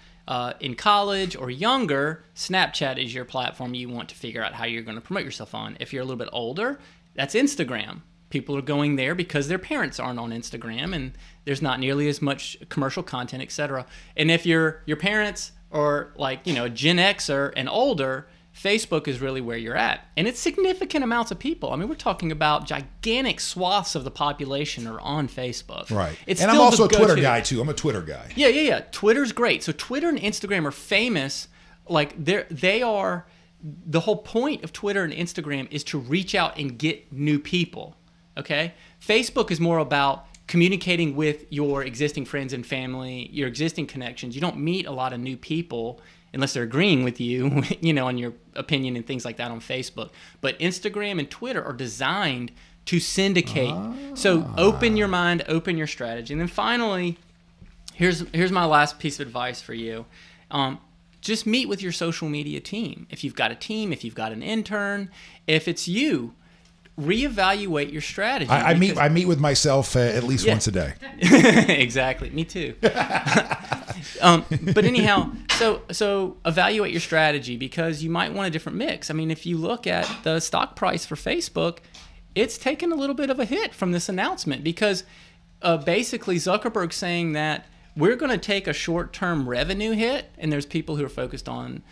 in college or younger, Snapchat is your platform you want to figure out how you're going to promote yourself on. If you're a little bit older, that's Instagram. People are going there because their parents aren't on Instagram and there's not nearly as much commercial content, etc. And if your parents are like, a Gen Xer and older, Facebook is really where you're at. And it's significant amounts of people. I mean, we're talking about gigantic swaths of the population are on Facebook. Right. It's and I'm also a Twitter guy, too. I'm a Twitter guy. Yeah. Twitter's great. So Twitter and Instagram are famous. Like, they are... The whole point of Twitter and Instagram is to reach out and get new people, okay? Facebook is more about communicating with your existing friends and family, your existing connections. You don't meet a lot of new people unless they're agreeing with you, on your opinion and things like that on Facebook. But Instagram and Twitter are designed to syndicate. So open your mind, open your strategy. And then finally, here's my last piece of advice for you. Just meet with your social media team. If you've got a team, if you've got an intern, if it's you, reevaluate your strategy. I meet with myself at least once a day. Exactly. Me too. But anyhow, so evaluate your strategy because you might want a different mix. I mean, if you look at the stock price for Facebook, it's taken a little bit of a hit from this announcement because basically Zuckerberg's saying that we're going to take a short-term revenue hit, and there's people who are focused on,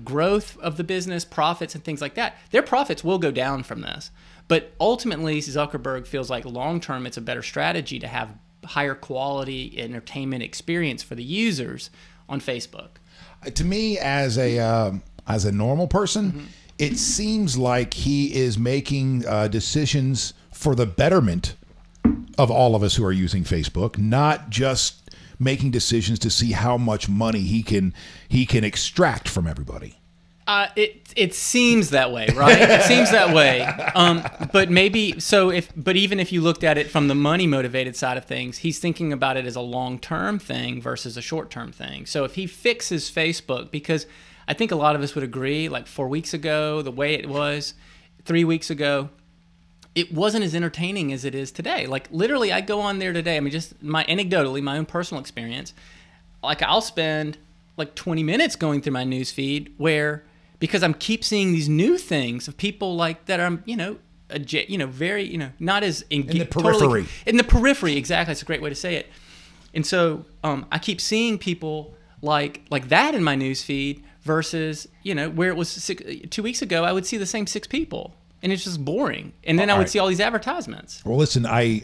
growth of the business, profits, and things like that. Their profits will go down from this. But ultimately, Zuckerberg feels like long-term it's a better strategy to have higher quality entertainment experience for the users on Facebook. To me, as a normal person, it seems like he is making decisions for the betterment of all of us who are using Facebook, not just making decisions to see how much money he can extract from everybody. It seems that way, right? It seems that way. But maybe so. But even if you looked at it from the money motivated side of things, he's thinking about it as a long term thing versus a short term thing. So if he fixes Facebook, because I think a lot of us would agree, like 4 weeks ago, the way it was, 3 weeks ago, it wasn't as entertaining as it is today. Like literally, I go on there today. I mean, just anecdotally, my own personal experience. Like I'll spend like 20 minutes going through my news feed because I'm keep seeing these new things of people like that I'm, very, not as in the periphery. Totally, in the periphery, exactly. That's a great way to say it. And so I keep seeing people like that in my news feed versus, where it was 2 weeks ago, I would see the same 6 people. And it's just boring. And then I would see all these advertisements. Well, listen, I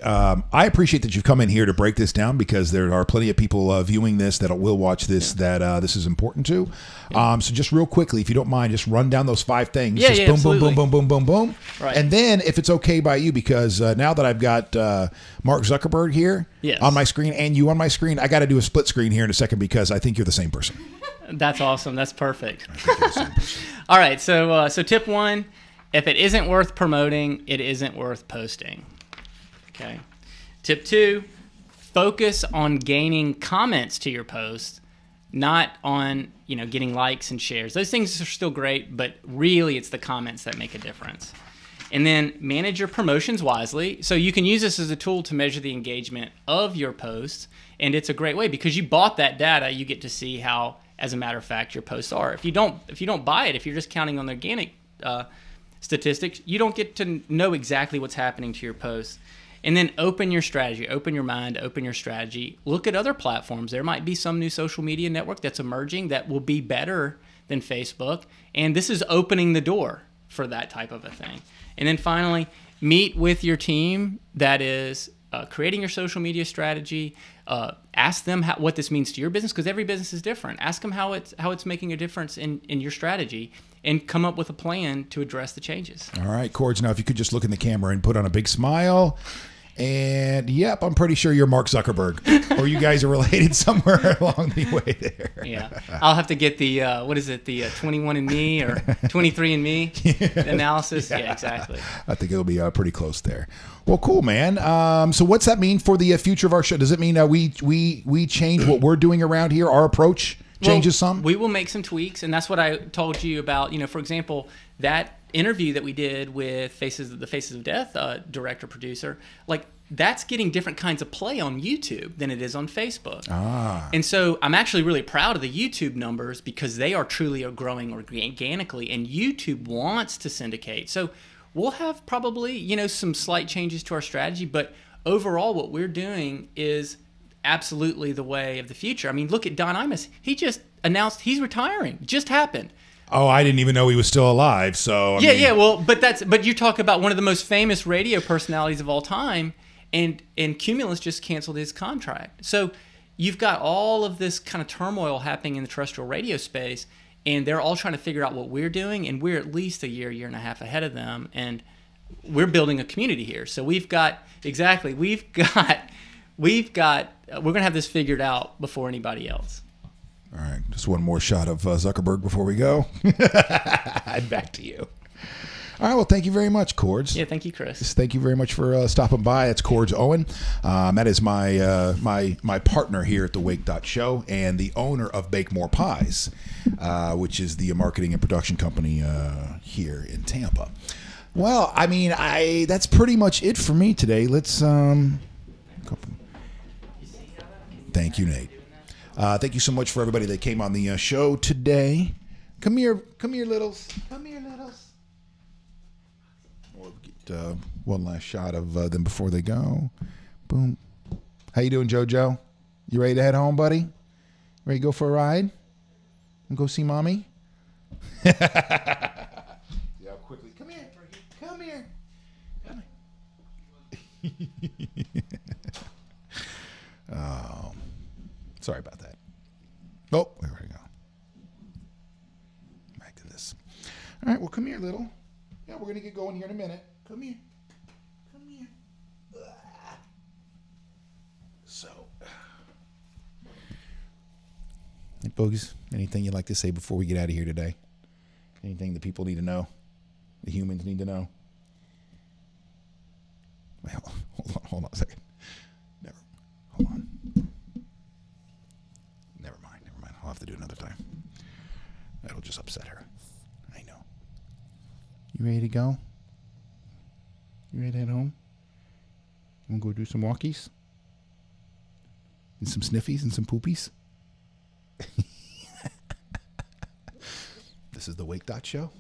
appreciate that you've come in here to break this down because there are plenty of people viewing this that will watch this that this is important to. So just real quickly, if you don't mind, just run down those 5 things. Just boom, absolutely. boom, boom, boom, boom, boom, boom. Right. And then if it's okay by you, because now that I've got Mark Zuckerberg here on my screen and you on my screen, I got to do a split screen here in a second because I think you're the same person. That's awesome. That's perfect. All right. So tip 1. If it isn't worth promoting, it isn't worth posting. Okay. Tip 2, focus on gaining comments to your post, not on, getting likes and shares. Those things are still great, but really it's the comments that make a difference. And then manage your promotions wisely. So you can use this as a tool to measure the engagement of your posts, and it's a great way because you bought that data, you get to see how, as a matter of fact, your posts are. If you don't buy it, if you're just counting on the organic statistics, you don't get to know exactly what's happening to your posts. And then open your strategy, open your mind, open your strategy. Look at other platforms. There might be some new social media network that's emerging that will be better than Facebook. And this is opening the door for that type of a thing. And then finally, meet with your team that is creating your social media strategy. Ask them what this means to your business because every business is different. Ask them how it's making a difference in your strategy. And come up with a plan to address the changes. All right, Cords, now if you could just look in the camera and put on a big smile. And, yep, I'm pretty sure you're Mark Zuckerberg. Or you guys are related somewhere along the way there. Yeah. I'll have to get the, the 21andMe or 23andMe analysis. Yeah, exactly. I think it'll be pretty close there. Well, cool, man. So what's that mean for the future of our show? Does it mean we change what we're doing around here, our approach changes some? We will make some tweaks, and that's what I told you about. For example, that interview that we did with the Faces of Death director producer, like that's getting different kinds of play on YouTube than it is on Facebook. And so I'm actually really proud of the YouTube numbers because they are truly growing organically, and YouTube wants to syndicate. So we'll have probably some slight changes to our strategy, but overall what we're doing is absolutely the way of the future. I mean, look at Don Imus. He just announced he's retiring. Just happened. Oh, I didn't even know he was still alive. So I mean, well, but you talk about one of the most famous radio personalities of all time, and Cumulus just canceled his contract. So you've got all of this kind of turmoil happening in the terrestrial radio space, and they're all trying to figure out what we're doing, and we're at least a year and a half ahead of them, and we're building a community here. So we're going to have this figured out before anybody else. All right, just one more shot of Zuckerberg before we go. Back to you. All right, well, thank you very much, Cords. Yeah, thank you, Chris. Thank you very much for stopping by. That's Cords Owen. That is my partner here at the Wake.Show and the owner of Bake More Pies, which is the marketing and production company here in Tampa. Well, I mean, that's pretty much it for me today. Let's thank you, Nate. Thank you so much for everybody that came on the show today. Come here, littles. Come here, littles. We'll get one last shot of them before they go. Boom. How you doing, JoJo? You ready to head home, buddy? Ready to go for a ride? And go see mommy? Yeah, quickly. Come here. Come here. Oh, sorry about that. Oh, there we go. Back to this. All right, well, come here, little. Yeah, we're going to get going here in a minute. Come here. Come here. So, hey, Bogus, anything you'd like to say before we get out of here today? Anything the people need to know? The humans need to know? Well, hold on a second. Hold on. Never mind. I'll have to do it another time. That'll just upset her. I know. You ready to go? You ready to head home? You want to go do some walkies? And some sniffies and some poopies? This is the Wake.Show.